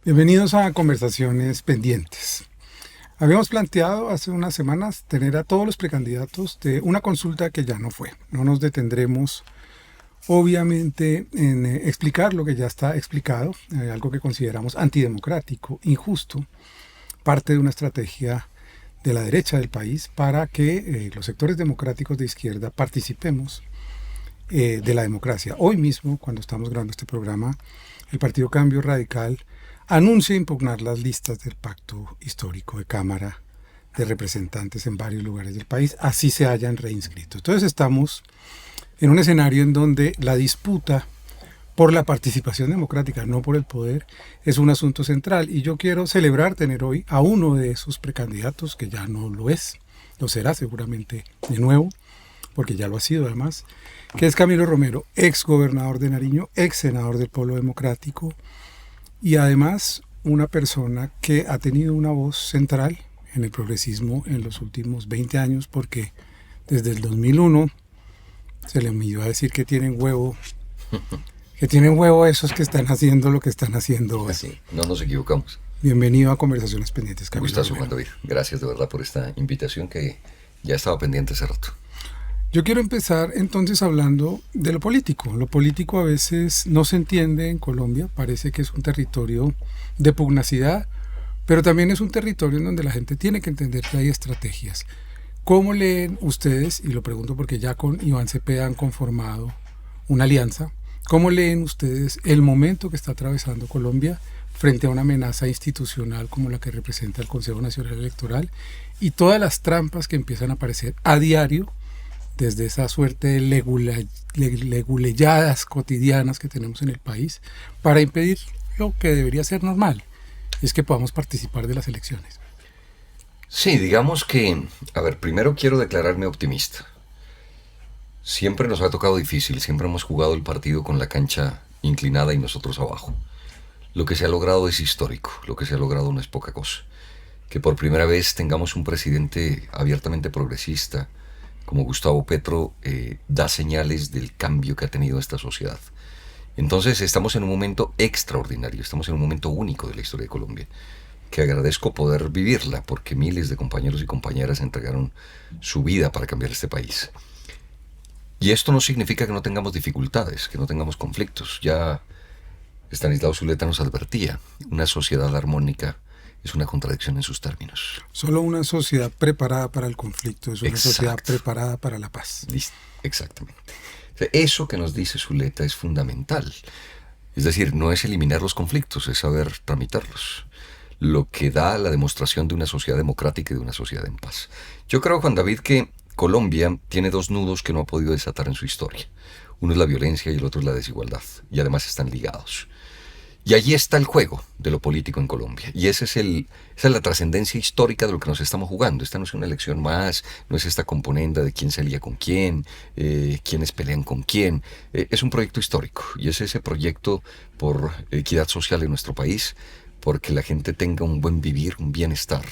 Bienvenidos a Conversaciones Pendientes. Habíamos planteado hace unas semanas tener a todos los precandidatos de una consulta que ya no fue. No nos detendremos, obviamente, en explicar lo que ya está explicado, algo que consideramos antidemocrático, injusto, parte de una estrategia de la derecha del país para que los sectores democráticos de izquierda participemos de la democracia. Hoy mismo, cuando estamos grabando este programa, el Partido Cambio Radical anuncia impugnar las listas del pacto histórico de Cámara de Representantes en varios lugares del país, así se hayan reinscrito. Entonces estamos en un escenario en donde la disputa por la participación democrática, no por el poder, es un asunto central. Y yo quiero celebrar tener hoy a uno de esos precandidatos, que ya no lo es, lo será seguramente de nuevo, porque ya lo ha sido además, que es Camilo Romero, ex gobernador de Nariño, ex senador del Polo Democrático, y además una persona que ha tenido una voz central en el progresismo en los últimos 20 años, porque desde el 2001 se le midió a decir que tienen huevo esos que están haciendo lo que están haciendo hoy. Sí, no nos equivocamos. Bienvenido a Conversaciones Pendientes, Camilo. Gustazo, Juan David. Gracias de verdad por esta invitación que ya estaba pendiente hace rato. Yo quiero empezar entonces hablando de lo político. Lo político a veces no se entiende en Colombia, parece que es un territorio de pugnacidad, pero también es un territorio en donde la gente tiene que entender que hay estrategias. ¿Cómo leen ustedes, y lo pregunto porque ya con Iván Cepeda han conformado una alianza, cómo leen ustedes el momento que está atravesando Colombia frente a una amenaza institucional como la que representa el Consejo Nacional Electoral y todas las trampas que empiezan a aparecer a diario desde esa suerte de leguleyadas cotidianas que tenemos en el país para impedir lo que debería ser normal, es que podamos participar de las elecciones? Sí, digamos que, primero quiero declararme optimista. Siempre nos ha tocado difícil, siempre hemos jugado el partido con la cancha inclinada y nosotros abajo. Lo que se ha logrado es histórico, lo que se ha logrado no es poca cosa. Que por primera vez tengamos un presidente abiertamente progresista, como Gustavo Petro, da señales del cambio que ha tenido esta sociedad. Entonces estamos en un momento extraordinario, estamos en un momento único de la historia de Colombia, que agradezco poder vivirla, porque miles de compañeros y compañeras entregaron su vida para cambiar este país. Y esto no significa que no tengamos dificultades, que no tengamos conflictos. Ya Estanislao Zuleta nos advertía, una sociedad armónica es una contradicción en sus términos. Solo una sociedad preparada para el conflicto es una sociedad preparada para la paz. Exactamente. O sea, eso que nos dice Zuleta es fundamental. Es decir, no es eliminar los conflictos, es saber tramitarlos. Lo que da la demostración de una sociedad democrática y de una sociedad en paz. Yo creo, Juan David, que Colombia tiene dos nudos que no ha podido desatar en su historia. Uno es la violencia y el otro es la desigualdad. Y además están ligados. Y allí está el juego de lo político en Colombia. Y esa es la trascendencia histórica de lo que nos estamos jugando. Esta no es una elección más, no es esta componenda de quién se alía con quién, quiénes pelean con quién. Es un proyecto histórico. Y es ese proyecto por equidad social en nuestro país, porque la gente tenga un buen vivir, un bienestar.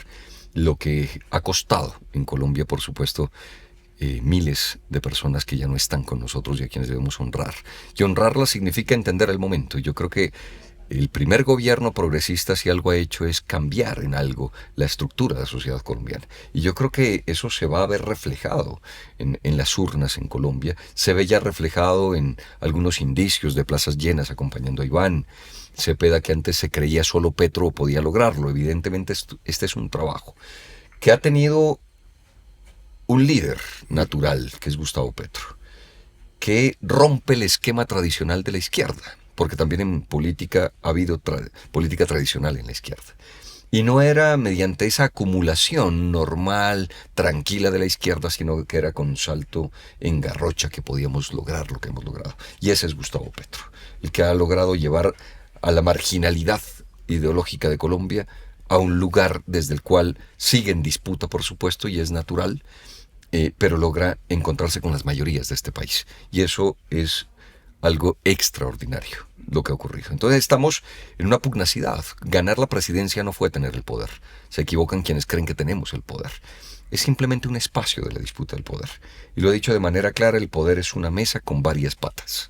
Lo que ha costado en Colombia, por supuesto, miles de personas que ya no están con nosotros y a quienes debemos honrar. Y honrarlas significa entender el momento. Y yo creo que el primer gobierno progresista, si algo ha hecho, es cambiar en algo la estructura de la sociedad colombiana. Y yo creo que eso se va a ver reflejado en las urnas en Colombia. Se ve ya reflejado en algunos indicios de plazas llenas acompañando a Iván Cepeda, que antes se creía solo Petro podía lograrlo. Evidentemente este es un trabajo que ha tenido un líder natural, que es Gustavo Petro, que rompe el esquema tradicional de la izquierda, porque también en política ha habido política tradicional en la izquierda. Y no era mediante esa acumulación normal, tranquila de la izquierda, sino que era con un salto en garrocha que podíamos lograr lo que hemos logrado. Y ese es Gustavo Petro, el que ha logrado llevar a la marginalidad ideológica de Colombia a un lugar desde el cual sigue en disputa, por supuesto, y es natural, pero logra encontrarse con las mayorías de este país. Y eso es algo extraordinario lo que ha ocurrido. Entonces estamos en una pugnacidad. Ganar la presidencia no fue tener el poder. Se equivocan quienes creen que tenemos el poder. Es simplemente un espacio de la disputa del poder. Y lo he dicho de manera clara, el poder es una mesa con varias patas.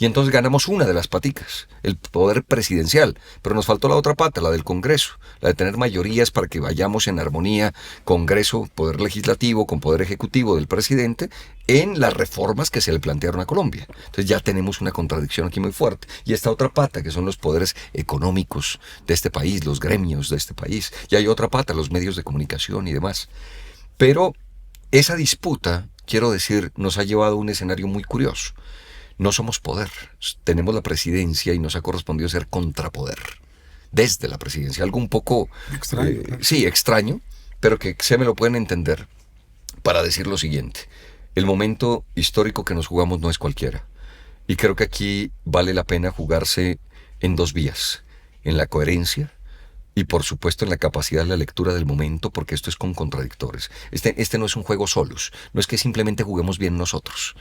Y entonces ganamos una de las paticas, el poder presidencial, pero nos faltó la otra pata, la del Congreso, la de tener mayorías para que vayamos en armonía, Congreso, poder legislativo con poder ejecutivo del presidente, en las reformas que se le plantearon a Colombia. Entonces ya tenemos una contradicción aquí muy fuerte. Y esta otra pata, que son los poderes económicos de este país, los gremios de este país. Y hay otra pata, los medios de comunicación y demás. Pero esa disputa, quiero decir, nos ha llevado a un escenario muy curioso. No somos poder, tenemos la presidencia y nos ha correspondido ser contrapoder desde la presidencia. Algo un poco extraño. Claro. Sí, extraño, pero que se me lo pueden entender para decir lo siguiente. El momento histórico que nos jugamos no es cualquiera. Y creo que aquí vale la pena jugarse en dos vías. En la coherencia y por supuesto en la capacidad de la lectura del momento, porque esto es con contradictores. Este no es un juego solos, no es que simplemente juguemos bien nosotros.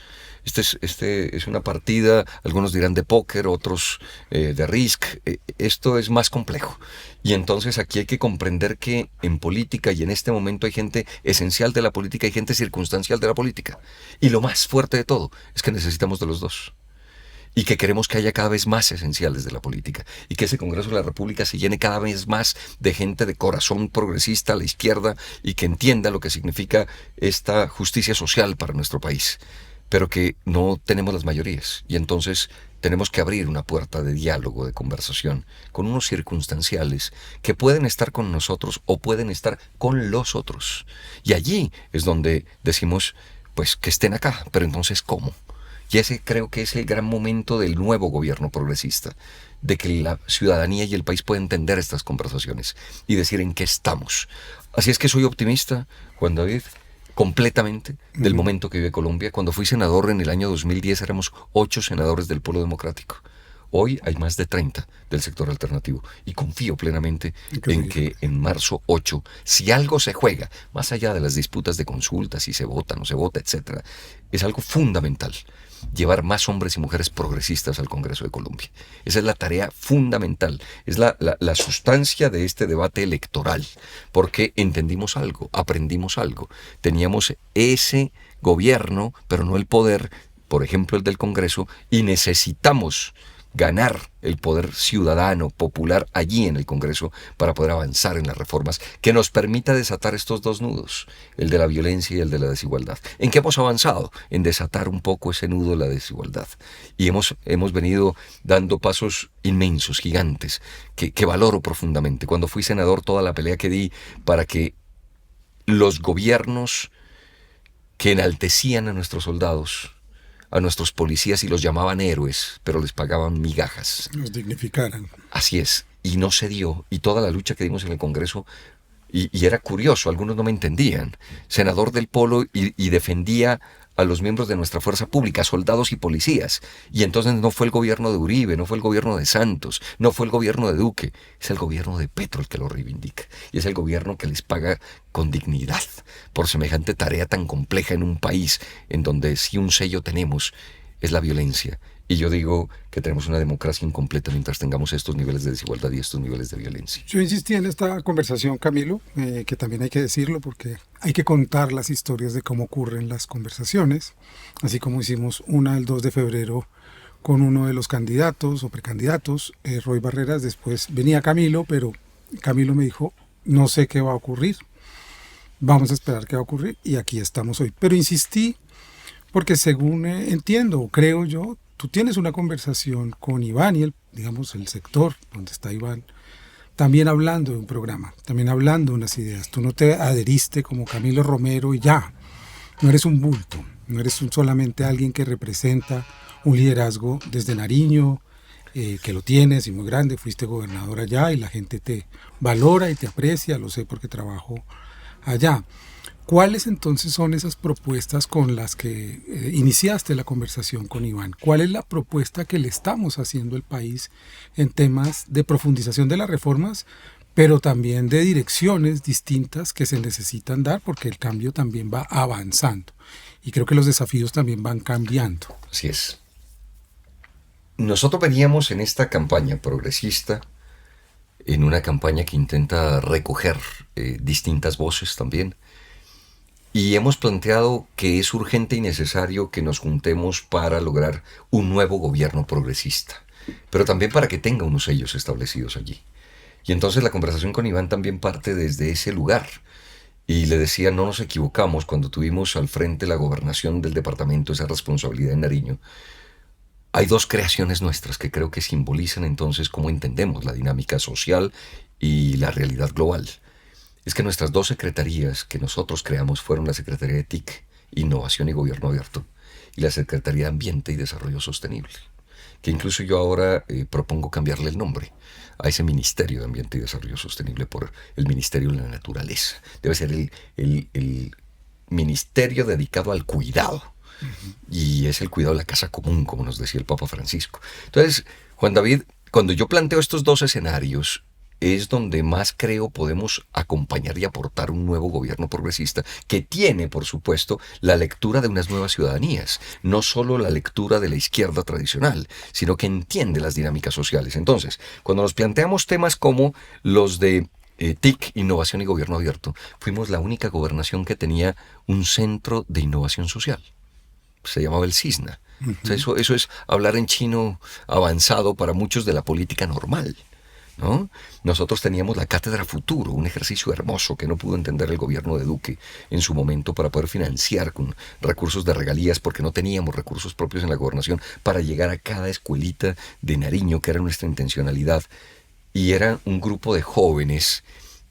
Este es una partida, algunos dirán de póker, otros de Risk. Esto es más complejo. Y entonces aquí hay que comprender que en política y en este momento hay gente esencial de la política y gente circunstancial de la política. Y lo más fuerte de todo es que necesitamos de los dos. Y que queremos que haya cada vez más esenciales de la política y que ese Congreso de la República se llene cada vez más de gente de corazón progresista a la izquierda y que entienda lo que significa esta justicia social para nuestro país, pero que no tenemos las mayorías y entonces tenemos que abrir una puerta de diálogo, de conversación con unos circunstanciales que pueden estar con nosotros o pueden estar con los otros. Y allí es donde decimos, pues que estén acá, pero entonces ¿cómo? Y ese creo que es el gran momento del nuevo gobierno progresista, de que la ciudadanía y el país pueden entender estas conversaciones y decir en qué estamos. Así es que soy optimista, Juan David, completamente del momento que vive Colombia. Cuando fui senador en el año 2010 éramos 8 senadores del Polo Democrático. Hoy hay más de 30 del sector alternativo y confío plenamente en que en marzo 8, si algo se juega, más allá de las disputas de consulta, si se vota, no se vota, etcétera, es algo fundamental. Llevar más hombres y mujeres progresistas al Congreso de Colombia. Esa es la tarea fundamental, es la sustancia de este debate electoral, porque entendimos algo, aprendimos algo. Teníamos ese gobierno, pero no el poder, por ejemplo el del Congreso, y necesitamos ganar el poder ciudadano, popular, allí en el Congreso para poder avanzar en las reformas que nos permita desatar estos dos nudos, el de la violencia y el de la desigualdad. ¿En qué hemos avanzado? En desatar un poco ese nudo de la desigualdad. Y hemos venido dando pasos inmensos, gigantes, que valoro profundamente. Cuando fui senador, toda la pelea que di para que los gobiernos que enaltecían a nuestros soldados, a nuestros policías y los llamaban héroes, pero les pagaban migajas. Los dignificaran. Así es, y no se dio, y toda la lucha que dimos en el Congreso, y era curioso, algunos no me entendían, senador del Polo y defendía a los miembros de nuestra fuerza pública, soldados y policías, y entonces no fue el gobierno de Uribe, no fue el gobierno de Santos, no fue el gobierno de Duque, es el gobierno de Petro el que lo reivindica, y es el gobierno que les paga con dignidad por semejante tarea tan compleja en un país en donde si un sello tenemos es la violencia. Y yo digo que tenemos una democracia incompleta mientras tengamos estos niveles de desigualdad y estos niveles de violencia. Yo insistí en esta conversación, Camilo, que también hay que decirlo porque hay que contar las historias de cómo ocurren las conversaciones, así como hicimos una el 2 de febrero con uno de los candidatos o precandidatos, Roy Barreras. Después venía Camilo, pero Camilo me dijo, no sé qué va a ocurrir, vamos a esperar qué va a ocurrir y aquí estamos hoy. Pero insistí porque según entiendo, creo yo, tú tienes una conversación con Iván y el sector donde está Iván, también hablando de un programa, también hablando de unas ideas. Tú no te adheriste como Camilo Romero y ya. No eres un bulto, no eres solamente alguien que representa un liderazgo desde Nariño, que lo tienes y muy grande, fuiste gobernador allá y la gente te valora y te aprecia, lo sé porque trabajo allá. ¿Cuáles entonces son esas propuestas con las que iniciaste la conversación con Iván? ¿Cuál es la propuesta que le estamos haciendo al país en temas de profundización de las reformas, pero también de direcciones distintas que se necesitan dar porque el cambio también va avanzando? Y creo que los desafíos también van cambiando. Así es. Nosotros veníamos en esta campaña progresista, en una campaña que intenta recoger distintas voces también, Y hemos planteado que es urgente y necesario que nos juntemos para lograr un nuevo gobierno progresista, pero también para que tenga unos sellos establecidos allí. Y entonces la conversación con Iván también parte desde ese lugar. Y le decía, no nos equivocamos cuando tuvimos al frente la gobernación del departamento, esa responsabilidad en Nariño. Hay dos creaciones nuestras que creo que simbolizan entonces cómo entendemos la dinámica social y la realidad global. Es que nuestras dos secretarías que nosotros creamos fueron la Secretaría de TIC, Innovación y Gobierno Abierto, y la Secretaría de Ambiente y Desarrollo Sostenible, que incluso yo ahora propongo cambiarle el nombre a ese Ministerio de Ambiente y Desarrollo Sostenible por el Ministerio de la Naturaleza. Debe ser el ministerio dedicado al cuidado. Y es el cuidado de la casa común, como nos decía el Papa Francisco. Entonces, Juan David, cuando yo planteo estos dos escenarios, es donde más creo podemos acompañar y aportar un nuevo gobierno progresista que tiene, por supuesto, la lectura de unas nuevas ciudadanías, no solo la lectura de la izquierda tradicional, sino que entiende las dinámicas sociales. Entonces, cuando nos planteamos temas como los de TIC, Innovación y Gobierno Abierto, fuimos la única gobernación que tenía un centro de innovación social. Se llamaba el CISNA. Uh-huh. O sea, eso es hablar en chino avanzado para muchos de la política normal, ¿no? Nosotros teníamos la Cátedra Futuro, un ejercicio hermoso que no pudo entender el gobierno de Duque en su momento para poder financiar con recursos de regalías, porque no teníamos recursos propios en la gobernación para llegar a cada escuelita de Nariño, que era nuestra intencionalidad. Y era un grupo de jóvenes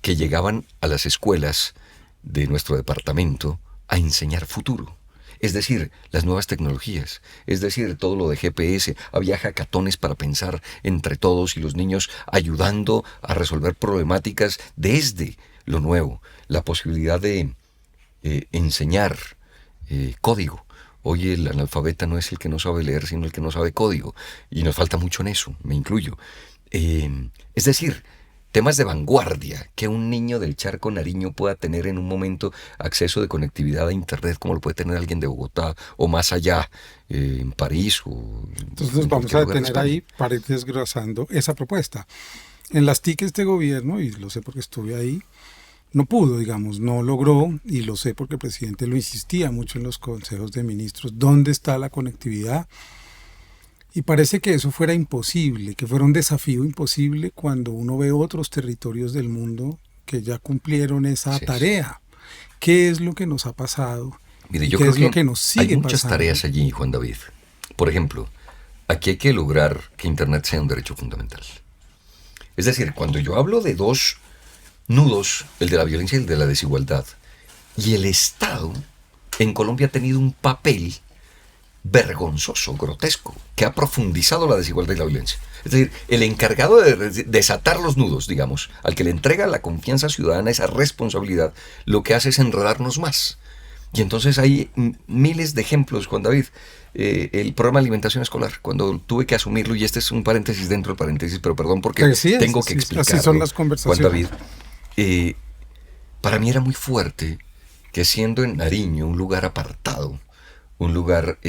que llegaban a las escuelas de nuestro departamento a enseñar futuro. Es decir, las nuevas tecnologías, es decir, todo lo de GPS. Había hackatones para pensar entre todos y los niños ayudando a resolver problemáticas desde lo nuevo. La posibilidad de enseñar código. Hoy el analfabeta no es el que no sabe leer, sino el que no sabe código. Y nos falta mucho en eso, me incluyo. Es decir, temas de vanguardia, que un niño del Charco Nariño pueda tener en un momento acceso de conectividad a Internet como lo puede tener alguien de Bogotá o más allá, en París. Entonces nos vamos a detener ahí para ir desglosando esa propuesta. En las TIC este gobierno, y lo sé porque estuve ahí, no pudo, digamos, no logró, y lo sé porque el presidente lo insistía mucho en los consejos de ministros, ¿dónde está la conectividad? Y parece que eso fuera imposible, que fuera un desafío imposible cuando uno ve otros territorios del mundo que ya cumplieron esa tarea. ¿Qué es lo que nos ha pasado? Mire, yo creo que nos sigue hay muchas tareas allí, Juan David. Por ejemplo, aquí hay que lograr que Internet sea un derecho fundamental. Es decir, cuando yo hablo de dos nudos, el de la violencia y el de la desigualdad, y el Estado en Colombia ha tenido un papel vergonzoso, grotesco, que ha profundizado la desigualdad y la violencia. Es decir, el encargado de desatar los nudos, digamos, al que le entrega la confianza ciudadana, esa responsabilidad, lo que hace es enredarnos más. Y entonces hay miles de ejemplos, Juan David. El programa de alimentación escolar, cuando tuve que asumirlo, y este es un paréntesis dentro del paréntesis, pero perdón porque tengo que explicarlo. Así son las conversaciones. Juan David, para mí era muy fuerte que siendo en Nariño un lugar apartado, un lugar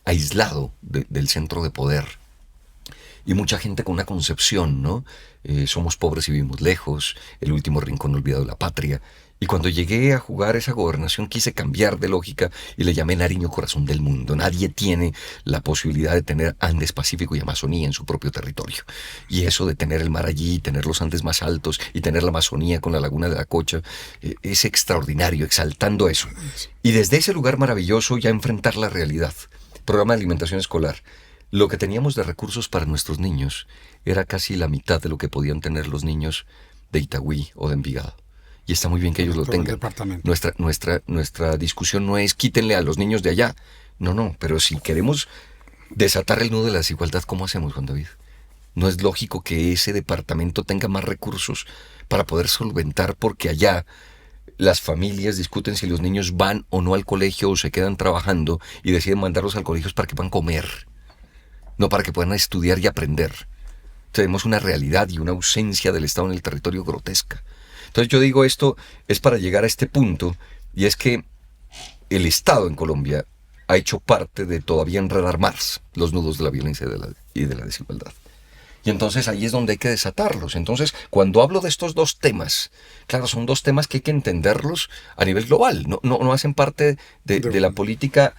aislado del centro de poder, y mucha gente con una concepción, ¿no? Somos pobres y vivimos lejos, el último rincón olvidado de la patria. Y cuando llegué a jugar esa gobernación quise cambiar de lógica y le llamé Nariño corazón del mundo. Nadie tiene la posibilidad de tener Andes, Pacífico y Amazonía en su propio territorio. Y eso de tener el mar allí, tener los Andes más altos y tener la Amazonía con la laguna de la Cocha, es extraordinario, exaltando eso. Y desde ese lugar maravilloso ya enfrentar la realidad. Programa de alimentación escolar. Lo que teníamos de recursos para nuestros niños era casi la mitad de lo que podían tener los niños de Itagüí o de Envigado. Y está muy bien que ellos lo tengan. Nuestra discusión no es quítenle a los niños de allá. No, pero si queremos desatar el nudo de la desigualdad, ¿cómo hacemos, Juan David? No es lógico que ese departamento tenga más recursos para poder solventar, porque allá las familias discuten si los niños van o no al colegio o se quedan trabajando y deciden mandarlos al colegio para que puedan comer, no para que puedan estudiar y aprender. Tenemos una realidad y una ausencia del Estado en el territorio grotesca. Entonces yo digo, esto es para llegar a este punto, y es que el Estado en Colombia ha hecho parte de todavía enredar más los nudos de la violencia y de la desigualdad. Y entonces ahí es donde hay que desatarlos. Entonces, cuando hablo de estos dos temas, claro, son dos temas que hay que entenderlos a nivel global. No hacen parte de la política,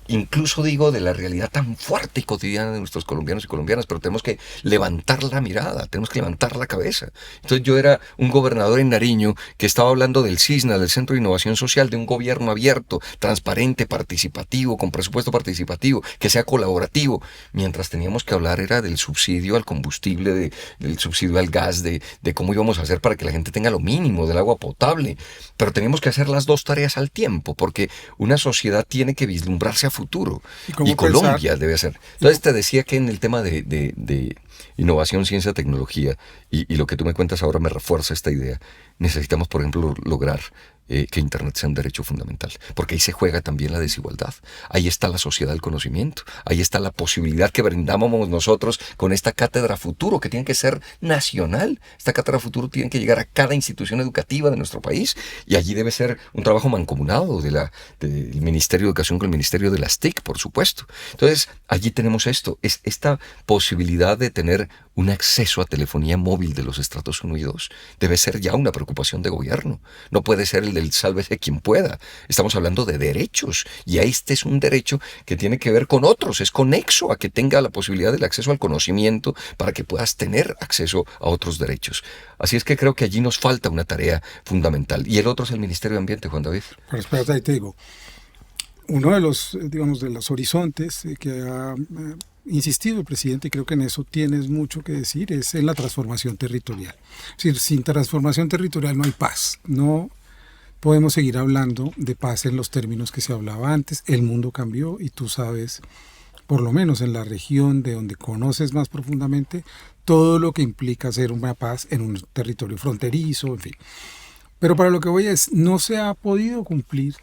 incluso digo, de la realidad tan fuerte y cotidiana de nuestros colombianos y colombianas, pero tenemos que levantar la mirada, tenemos que levantar la cabeza. Entonces yo era un gobernador en Nariño que estaba hablando del CISNA, del Centro de Innovación Social, de un gobierno abierto, transparente, participativo, con presupuesto participativo, que sea colaborativo, mientras teníamos que hablar era del subsidio al combustible, del subsidio al gas, de cómo íbamos a hacer para que la gente tenga lo mínimo del agua potable. Pero teníamos que hacer las dos tareas al tiempo, porque una sociedad tiene que vislumbrarse a futuro. Y Colombia debe hacer. Entonces te decía que en el tema de innovación, ciencia, tecnología, y lo que tú me cuentas ahora me refuerza esta idea, necesitamos, por ejemplo, lograr que Internet sea un derecho fundamental, porque ahí se juega también la desigualdad. Ahí está la sociedad del conocimiento, ahí está la posibilidad que brindamos nosotros con esta cátedra futuro, que tiene que ser nacional. Esta cátedra futuro tiene que llegar a cada institución educativa de nuestro país, y allí debe ser un trabajo mancomunado del Ministerio de Educación con el Ministerio de las TIC, por supuesto. Entonces, allí tenemos esta posibilidad de tener un acceso a telefonía móvil de los estratos 1 y 2. Debe ser ya una preocupación de gobierno. No puede ser el del sálvese quien pueda. Estamos hablando de derechos, y este es un derecho que tiene que ver con otros, es conexo a que tenga la posibilidad del acceso al conocimiento para que puedas tener acceso a otros derechos. Así es que creo que allí nos falta una tarea fundamental. Y el otro es el Ministerio de Ambiente, Juan David. Pero espérate, ahí te digo, uno de los, digamos, de los horizontes que ha insistido el presidente, y creo que en eso tienes mucho que decir, es en la transformación territorial. Es decir, sin transformación territorial no hay paz. No podemos seguir hablando de paz en los términos que se hablaba antes. El mundo cambió y tú sabes, por lo menos en la región de donde conoces más profundamente, todo lo que implica hacer una paz en un territorio fronterizo, en fin. Pero para lo que voy es, no se ha podido cumplir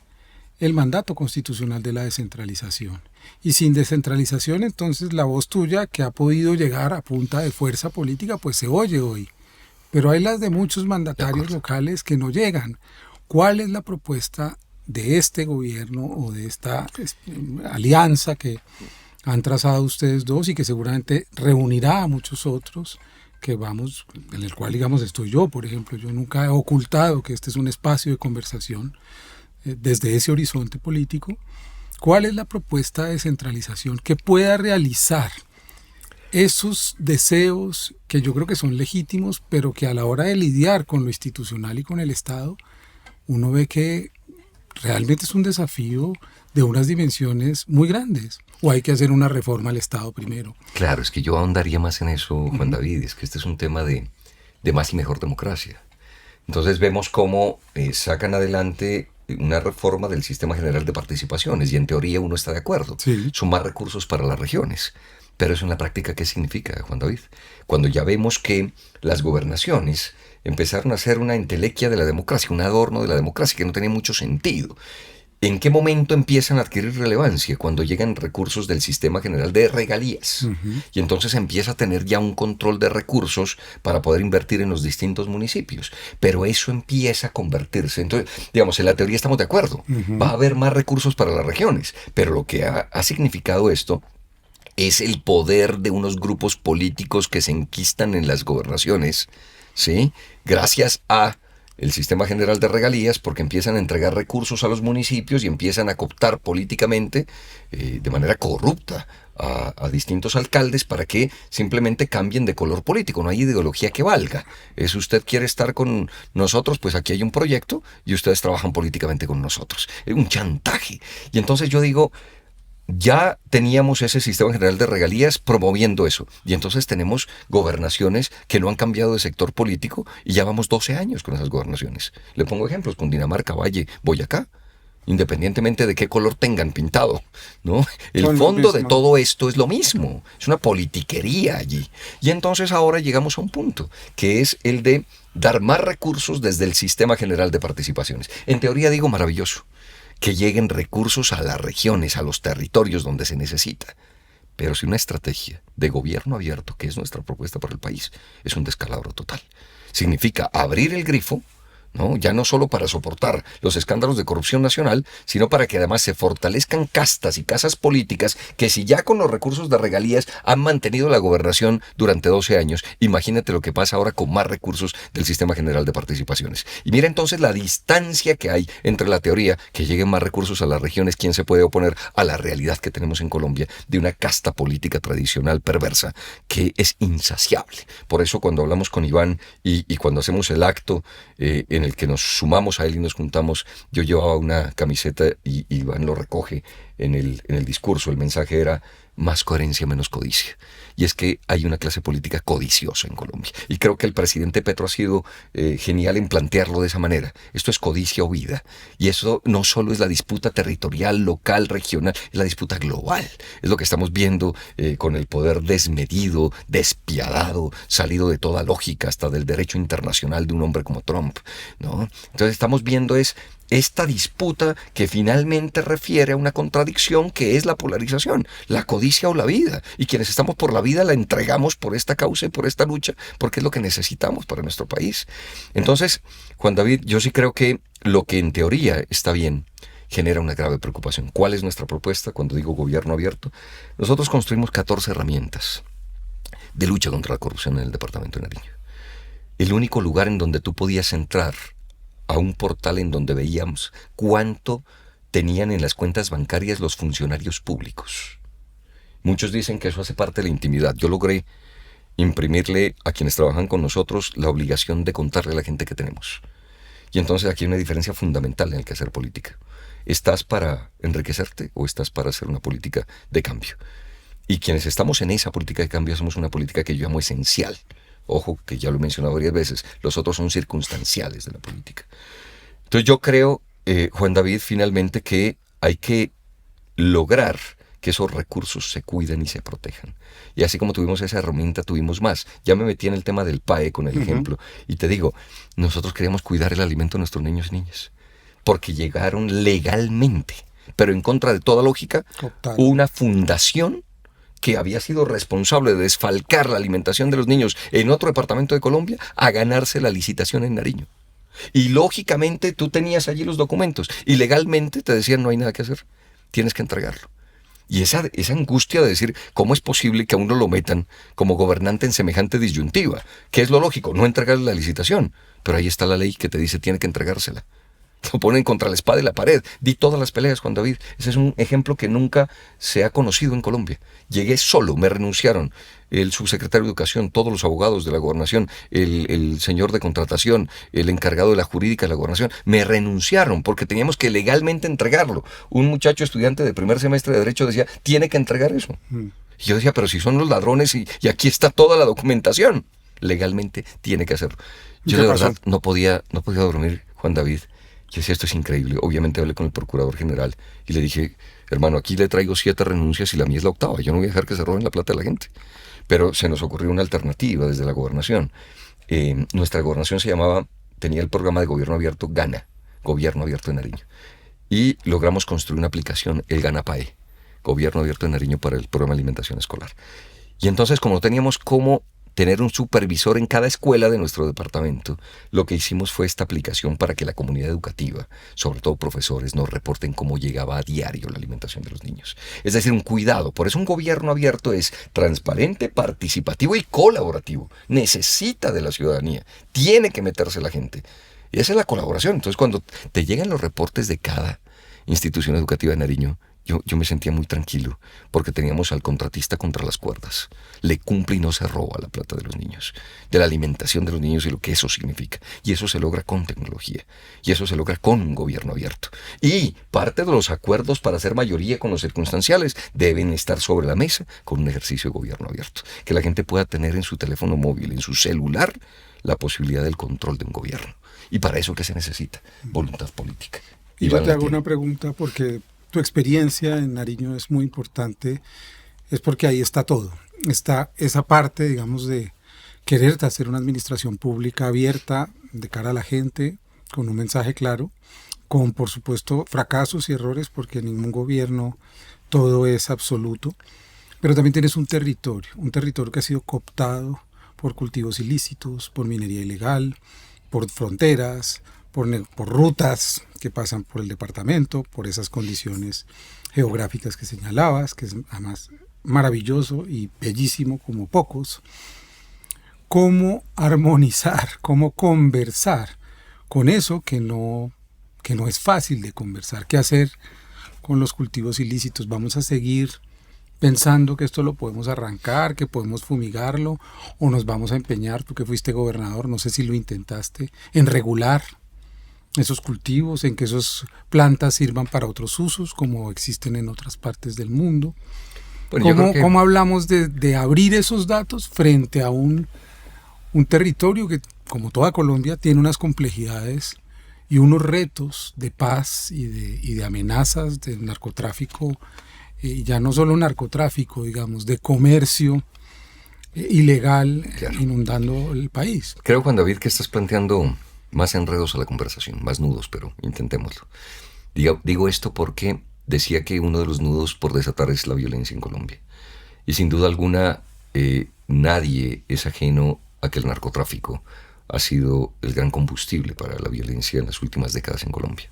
el mandato constitucional de la descentralización. Y sin descentralización, entonces la voz tuya, que ha podido llegar a punta de fuerza política, pues se oye hoy. Pero hay las de muchos mandatarios locales que no llegan. ¿Cuál es la propuesta de este gobierno o de esta alianza que han trazado ustedes dos y que seguramente reunirá a muchos otros, que vamos, en el cual, digamos, estoy yo, por ejemplo? Yo nunca he ocultado que este es un espacio de conversación desde ese horizonte político. ¿Cuál es la propuesta de descentralización que pueda realizar esos deseos que yo creo que son legítimos, pero que a la hora de lidiar con lo institucional y con el Estado, uno ve que realmente es un desafío de unas dimensiones muy grandes? ¿O hay que hacer una reforma al Estado primero? Claro, es que yo ahondaría más en eso, Juan David. Es que este es un tema de más y mejor democracia. Entonces vemos cómo sacan adelante una reforma del Sistema General de Participaciones, y en teoría uno está de acuerdo. Sí. Son más recursos para las regiones. Pero eso en la práctica, ¿qué significa, Juan David? Cuando ya vemos que las gobernaciones empezaron a ser una entelequia de la democracia, un adorno de la democracia que no tenía mucho sentido. ¿En qué momento empiezan a adquirir relevancia? Cuando llegan recursos del Sistema General de Regalías. Y entonces empieza a tener ya un control de recursos para poder invertir en los distintos municipios. Pero eso empieza a convertirse. Entonces, digamos, en la teoría estamos de acuerdo. Va a haber más recursos para las regiones. Pero lo que ha significado esto es el poder de unos grupos políticos que se enquistan en las gobernaciones, ¿sí? Gracias a el Sistema General de Regalías, porque empiezan a entregar recursos a los municipios y empiezan a cooptar políticamente de manera corrupta a distintos alcaldes para que simplemente cambien de color político. No hay ideología que valga. Si usted quiere estar con nosotros, pues aquí hay un proyecto y ustedes trabajan políticamente con nosotros. Es un chantaje. Y entonces yo digo, ya teníamos ese Sistema General de Regalías promoviendo eso, y entonces tenemos gobernaciones que no han cambiado de sector político y ya vamos 12 años con esas gobernaciones. Le pongo ejemplos: Cundinamarca, Valle, Boyacá, independientemente de qué color tengan pintado, ¿no? El fondo de todo esto es lo mismo, es una politiquería allí. Y entonces ahora llegamos a un punto, que es el de dar más recursos desde el Sistema General de Participaciones. En teoría digo maravilloso, que lleguen recursos a las regiones, a los territorios donde se necesita. Pero si una estrategia de gobierno abierto, que es nuestra propuesta para el país, es un descalabro total. Significa abrir el grifo, ¿no? Ya no solo para soportar los escándalos de corrupción nacional, sino para que además se fortalezcan castas y casas políticas que, si ya con los recursos de regalías han mantenido la gobernación durante 12 años, imagínate lo que pasa ahora con más recursos del Sistema General de Participaciones. Y mira entonces la distancia que hay entre la teoría, que lleguen más recursos a las regiones, quién se puede oponer a la realidad que tenemos en Colombia de una casta política tradicional perversa que es insaciable. Por eso cuando hablamos con Iván y cuando hacemos el acto en el que nos sumamos a él y nos juntamos, yo llevaba una camiseta y Iván lo recoge en el discurso. El mensaje era: más coherencia, menos codicia. Y es que hay una clase política codiciosa en Colombia. Y creo que el presidente Petro ha sido genial en plantearlo de esa manera. Esto es codicia o vida. Y eso no solo es la disputa territorial, local, regional, es la disputa global. Es lo que estamos viendo con el poder desmedido, despiadado, salido de toda lógica, hasta del derecho internacional de un hombre como Trump, ¿no? Entonces estamos viendo esta disputa que finalmente refiere a una contradicción que es la polarización, la codicia o la vida. Y quienes estamos por la vida la entregamos por esta causa y por esta lucha, porque es lo que necesitamos para nuestro país. Entonces, Juan David, yo sí creo que lo que en teoría está bien genera una grave preocupación. ¿Cuál es nuestra propuesta cuando digo gobierno abierto? Nosotros construimos 14 herramientas de lucha contra la corrupción en el departamento de Nariño. El único lugar en donde tú podías entrar a un portal en donde veíamos cuánto tenían en las cuentas bancarias los funcionarios públicos. Muchos dicen que eso hace parte de la intimidad. Yo logré imprimirle a quienes trabajan con nosotros la obligación de contarle a la gente que tenemos. Y entonces aquí hay una diferencia fundamental en el quehacer política. ¿Estás para enriquecerte o estás para hacer una política de cambio? Y quienes estamos en esa política de cambio hacemos una política que yo llamo esencial. Ojo, que ya lo he mencionado varias veces, los otros son circunstanciales de la política. Entonces yo creo, Juan David, finalmente que hay que lograr que esos recursos se cuiden y se protejan. Y así como tuvimos esa herramienta, tuvimos más. Ya me metí en el tema del PAE con el ejemplo. Y te digo, nosotros queríamos cuidar el alimento de nuestros niños y niñas. Porque llegaron legalmente, pero en contra de toda lógica, una fundación que había sido responsable de desfalcar la alimentación de los niños en otro departamento de Colombia, a ganarse la licitación en Nariño. Y lógicamente tú tenías allí los documentos y legalmente te decían: no hay nada que hacer, tienes que entregarlo. Y esa angustia de decir, ¿cómo es posible que a uno lo metan como gobernante en semejante disyuntiva? ¿Qué es lo lógico? No entregarle la licitación, pero ahí está la ley que te dice tiene que entregársela. Lo ponen contra la espada y la pared. Di todas las peleas, Juan David. Ese es un ejemplo que nunca se ha conocido en Colombia. Llegué solo, me renunciaron el subsecretario de Educación, todos los abogados de la gobernación, el señor de contratación, el encargado de la jurídica de la gobernación, me renunciaron porque teníamos que legalmente entregarlo. Un muchacho estudiante de primer semestre de Derecho decía, tiene que entregar eso. Y yo decía, pero si son los ladrones y aquí está toda la documentación. Legalmente tiene que hacerlo. Yo de verdad no podía dormir, Juan David. Yo decía, esto es increíble. Obviamente hablé con el procurador general y le dije, hermano, aquí le traigo 7 renuncias y la mía es la 8ª. Yo no voy a dejar que se roben la plata de la gente. Pero se nos ocurrió una alternativa desde la gobernación. Nuestra gobernación tenía el programa de gobierno abierto GANA, Gobierno Abierto de Nariño. Y logramos construir una aplicación, el GANA PAE, Gobierno Abierto de Nariño, para el programa de alimentación escolar. Y entonces, como no teníamos cómo tener un supervisor en cada escuela de nuestro departamento, lo que hicimos fue esta aplicación para que la comunidad educativa, sobre todo profesores, nos reporten cómo llegaba a diario la alimentación de los niños. Es decir, un cuidado. Por eso un gobierno abierto es transparente, participativo y colaborativo. Necesita de la ciudadanía. Tiene que meterse la gente. Y esa es la colaboración. Entonces, cuando te llegan los reportes de cada institución educativa de Nariño, yo me sentía muy tranquilo, porque teníamos al contratista contra las cuerdas. Le cumple y no se roba la plata de los niños, de la alimentación de los niños y lo que eso significa. Y eso se logra con tecnología, y eso se logra con un gobierno abierto. Y parte de los acuerdos para hacer mayoría con los circunstanciales deben estar sobre la mesa con un ejercicio de gobierno abierto. Que la gente pueda tener en su teléfono móvil, en su celular, la posibilidad del control de un gobierno. Y para eso, ¿qué se necesita? Voluntad política. Y yo te hago una pregunta porque tu experiencia en Nariño es muy importante, es porque ahí está todo. Está esa parte, digamos, de querer hacer una administración pública abierta de cara a la gente, con un mensaje claro, con, por supuesto, fracasos y errores, porque en ningún gobierno todo es absoluto. Pero también tienes un territorio que ha sido cooptado por cultivos ilícitos, por minería ilegal, por fronteras, por rutas que pasan por el departamento, por esas condiciones geográficas que señalabas, que es además maravilloso y bellísimo como pocos. Cómo armonizar, cómo conversar con eso que no es fácil de conversar. ¿Qué hacer con los cultivos ilícitos? Vamos a seguir pensando que esto lo podemos arrancar, que podemos fumigarlo, o nos vamos a empeñar, tú que fuiste gobernador, no sé si lo intentaste, en regular esos cultivos, en que esas plantas sirvan para otros usos, como existen en otras partes del mundo. Bueno, ¿Cómo hablamos de abrir esos datos frente a un territorio que, como toda Colombia, tiene unas complejidades y unos retos de paz y de amenazas del narcotráfico, ya no solo narcotráfico, digamos, de comercio ilegal, claro, inundando el país? Creo, Juan David, que estás planteando más enredos a la conversación, más nudos, pero intentémoslo. Digo esto porque decía que uno de los nudos por desatar es la violencia en Colombia. Y sin duda alguna, nadie es ajeno a que el narcotráfico ha sido el gran combustible para la violencia en las últimas décadas en Colombia.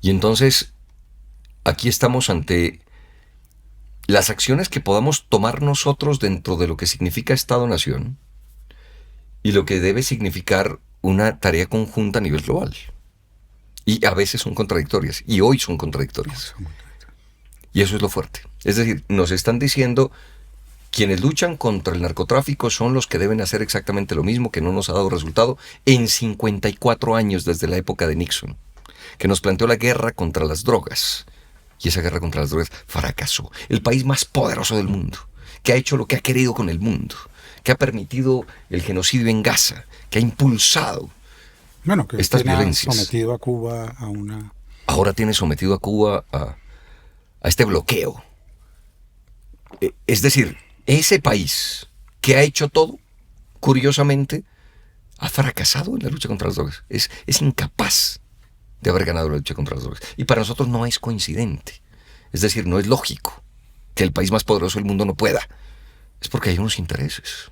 Y entonces, aquí estamos ante las acciones que podamos tomar nosotros dentro de lo que significa Estado-Nación y lo que debe significar una tarea conjunta a nivel global. Y a veces son contradictorias, y hoy son contradictorias. Y eso es lo fuerte. Es decir, nos están diciendo: quienes luchan contra el narcotráfico son los que deben hacer exactamente lo mismo, que no nos ha dado resultado en 54 años desde la época de Nixon, que nos planteó la guerra contra las drogas. Y esa guerra contra las drogas fracasó. El país más poderoso del mundo, que ha hecho lo que ha querido con el mundo, que ha permitido el genocidio en Gaza, que ha impulsado que estas violencias. Sometido a Cuba a una... Ahora tiene sometido a Cuba a este bloqueo. Es decir, ese país que ha hecho todo, curiosamente, ha fracasado en la lucha contra las drogas. Es incapaz de haber ganado la lucha contra las drogas. Y para nosotros no es coincidente. Es decir, no es lógico que el país más poderoso del mundo no pueda. Es porque hay unos intereses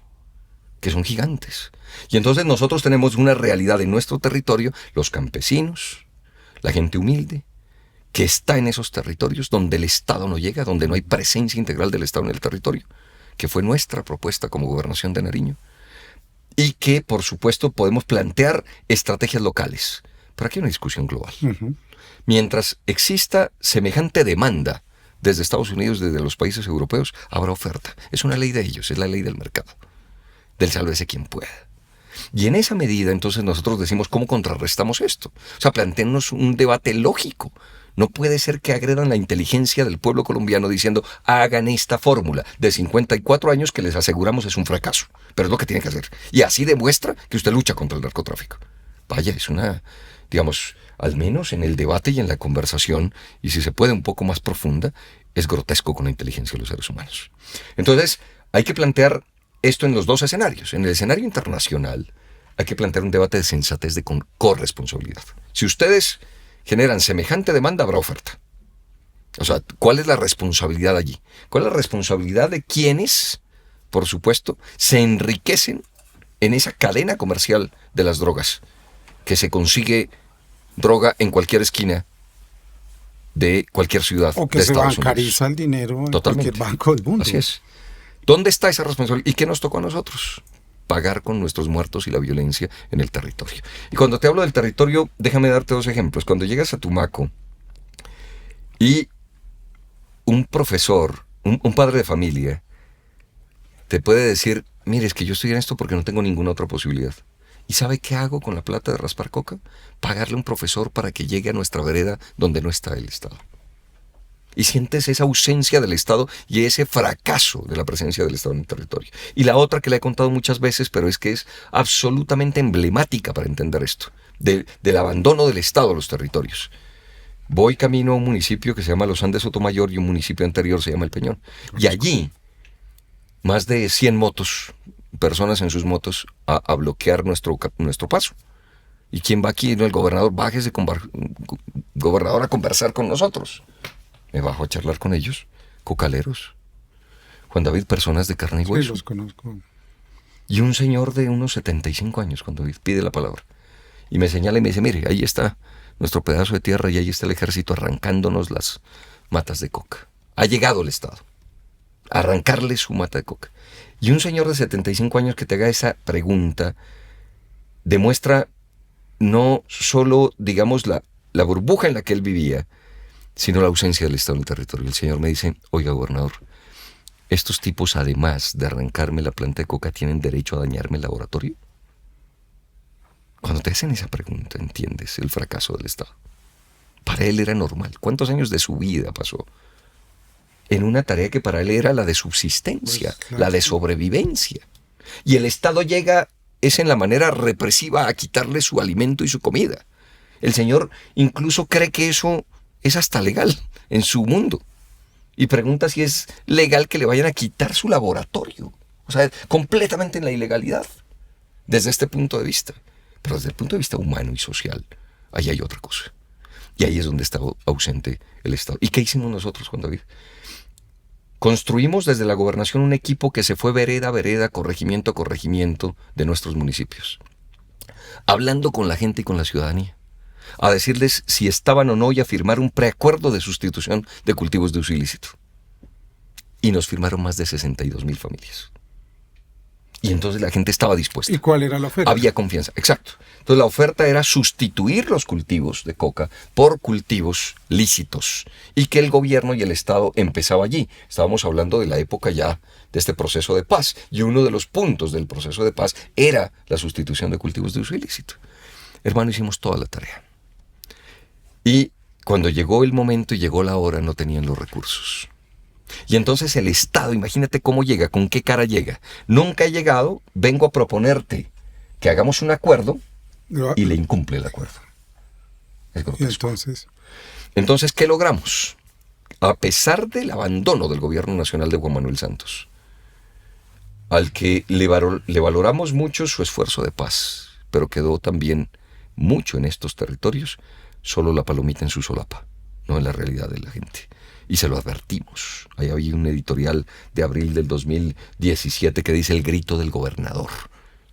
que son gigantes. Y entonces nosotros tenemos una realidad en nuestro territorio, los campesinos, la gente humilde, que está en esos territorios donde el Estado no llega, donde no hay presencia integral del Estado en el territorio, que fue nuestra propuesta como Gobernación de Nariño, y que, por supuesto, podemos plantear estrategias locales. Pero aquí hay una discusión global. Uh-huh. Mientras exista semejante demanda desde Estados Unidos, desde los países europeos, habrá oferta. Es una ley de ellos, es la ley del mercado, del sálvese quien pueda. Y en esa medida, entonces, nosotros decimos cómo contrarrestamos esto. O sea, plantéennos un debate lógico. No puede ser que agredan la inteligencia del pueblo colombiano diciendo: hagan esta fórmula de 54 años que les aseguramos es un fracaso, pero es lo que tienen que hacer. Y así demuestra que usted lucha contra el narcotráfico. Vaya, es una, digamos, al menos en el debate y en la conversación, y si se puede un poco más profunda, es grotesco con la inteligencia de los seres humanos. Entonces, hay que plantear esto en los dos escenarios. En el escenario internacional, hay que plantear un debate de sensatez, de corresponsabilidad. Si ustedes generan semejante demanda, habrá oferta. O sea, ¿cuál es la responsabilidad allí? ¿Cuál es la responsabilidad de quienes, por supuesto, se enriquecen en esa cadena comercial de las drogas? Que se consigue droga en cualquier esquina de cualquier ciudad de Estados Unidos. O que se bancariza el dinero en cualquier banco del mundo. Así es. ¿Dónde está esa responsabilidad? ¿Y qué nos tocó a nosotros? Pagar con nuestros muertos y la violencia en el territorio. Y cuando te hablo del territorio, déjame darte dos ejemplos. Cuando llegas a Tumaco y un profesor, un padre de familia, te puede decir: mire, es que yo estoy en esto porque no tengo ninguna otra posibilidad. ¿Y sabe qué hago con la plata de raspar coca? Pagarle a un profesor para que llegue a nuestra vereda donde no está el Estado. Y sientes esa ausencia del Estado y ese fracaso de la presencia del Estado en el territorio. Y la otra que le he contado muchas veces, pero es que es absolutamente emblemática para entender esto, del abandono del Estado a los territorios. Voy camino a un municipio que se llama Los Andes Sotomayor y un municipio anterior se llama El Peñón. Y allí, más de 100 personas en sus motos, a bloquear nuestro paso. ¿Y quién va aquí? No, el gobernador. Bájese, gobernador, a conversar con nosotros. Me bajo a charlar con ellos, cocaleros. Juan David, personas de carne y hueso. Sí, los conozco. Y un señor de unos 75 años, Juan David, pide la palabra. y me señala y me dice, mire, ahí está nuestro pedazo de tierra y ahí está el ejército arrancándonos las matas de coca. Ha llegado el Estado a arrancarle su mata de coca. Y un señor de 75 años que te haga esa pregunta demuestra no solo, digamos, la burbuja en la que él vivía, sino la ausencia del Estado en el territorio. El señor me dice, oiga, gobernador, estos tipos, además de arrancarme la planta de coca, ¿tienen derecho a dañarme el laboratorio? Cuando te hacen esa pregunta, entiendes el fracaso del Estado. Para él era normal. ¿Cuántos años de su vida pasó en una tarea que para él era la de subsistencia, Pues, claro, la de sobrevivencia? Y el Estado llega, es en la manera represiva, a quitarle su alimento y su comida. El señor incluso cree que eso es hasta legal en su mundo. Y pregunta si es legal que le vayan a quitar su laboratorio. O sea, completamente en la ilegalidad, desde este punto de vista. Pero desde el punto de vista humano y social, ahí hay otra cosa. Y ahí es donde está ausente el Estado. ¿Y qué hicimos nosotros, Juan David? Construimos desde la gobernación un equipo que se fue vereda a vereda, corregimiento a corregimiento de nuestros municipios, hablando con la gente y con la ciudadanía, a decirles si estaban o no y a firmar un preacuerdo de sustitución de cultivos de uso ilícito. Y nos firmaron más de 62,000 familias. Y entonces la gente estaba dispuesta. ¿Y cuál era la oferta? Había confianza, exacto. Entonces la oferta era sustituir los cultivos de coca por cultivos lícitos y que el gobierno y el Estado empezaba allí. Estábamos hablando de la época ya de este proceso de paz y uno de los puntos del proceso de paz era la sustitución de cultivos de uso ilícito. Hermano, hicimos toda la tarea. Y cuando llegó el momento y llegó la hora, no tenían los recursos. Y entonces el Estado, imagínate cómo llega, con qué cara llega. Nunca he llegado, vengo a proponerte que hagamos un acuerdo y le incumple el acuerdo. Es grotesco. Entonces, ¿qué logramos? A pesar del abandono del gobierno nacional de Juan Manuel Santos, al que le valoramos mucho su esfuerzo de paz, pero quedó también mucho en estos territorios, solo la palomita en su solapa, no en la realidad de la gente. Y se lo advertimos. Ahí había un editorial de abril del 2017 que dice el grito del gobernador.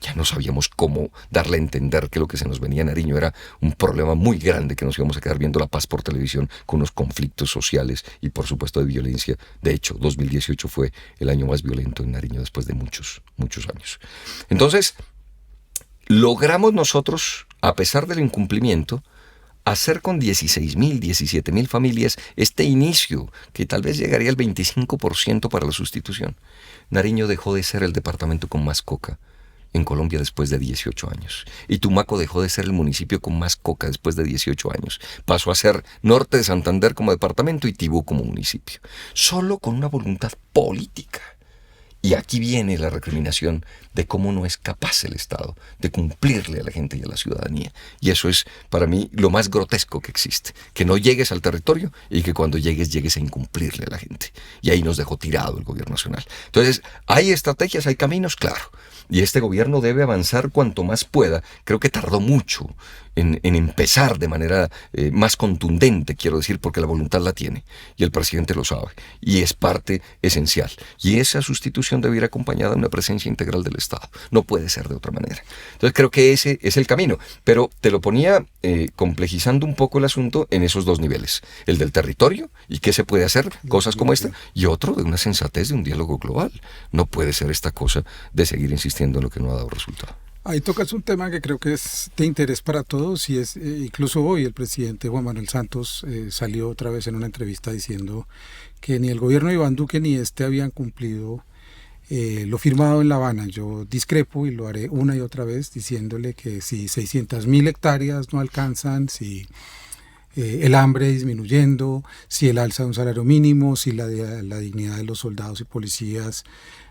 Ya no sabíamos cómo darle a entender que lo que se nos venía a Nariño era un problema muy grande, que nos íbamos a quedar viendo La Paz por televisión con unos conflictos sociales y por supuesto de violencia. De hecho, 2018 fue el año más violento en Nariño después de muchos, muchos años. Entonces, logramos nosotros, a pesar del incumplimiento, hacer con 16,000, 17,000 familias este inicio, que tal vez llegaría al 25% para la sustitución. Nariño dejó de ser el departamento con más coca en Colombia después de 18 años. Y Tumaco dejó de ser el municipio con más coca después de 18 años. Pasó a ser Norte de Santander como departamento y Tibú como municipio. Solo con una voluntad política. Y aquí viene la recriminación de cómo no es capaz el Estado de cumplirle a la gente y a la ciudadanía. Y eso es, para mí, lo más grotesco que existe. Que no llegues al territorio y que cuando llegues a incumplirle a la gente. Y ahí nos dejó tirado el gobierno nacional. Entonces, hay estrategias, hay caminos, claro. Y este gobierno debe avanzar cuanto más pueda. Creo que tardó mucho en empezar de manera más contundente, quiero decir, porque la voluntad la tiene. Y el presidente lo sabe. Y es parte esencial. Y esa sustitución debe ir acompañada de una presencia integral del Estado. No puede ser de otra manera. Entonces creo que ese es el camino. Pero te lo ponía complejizando un poco el asunto en esos dos niveles. El del territorio y qué se puede hacer, cosas como esta. Y otro de una sensatez de un diálogo global. No puede ser esta cosa de seguir insistiendo en lo que no ha dado resultado. Ahí tocas un tema que creo que es de interés para todos y es, incluso hoy el presidente Juan Manuel Santos salió otra vez en una entrevista diciendo que ni el gobierno de Iván Duque ni habían cumplido lo firmado en La Habana. Yo discrepo y lo haré una y otra vez diciéndole que si 600,000 hectáreas no alcanzan, si el hambre disminuyendo, si el alza de un salario mínimo, si la dignidad de los soldados y policías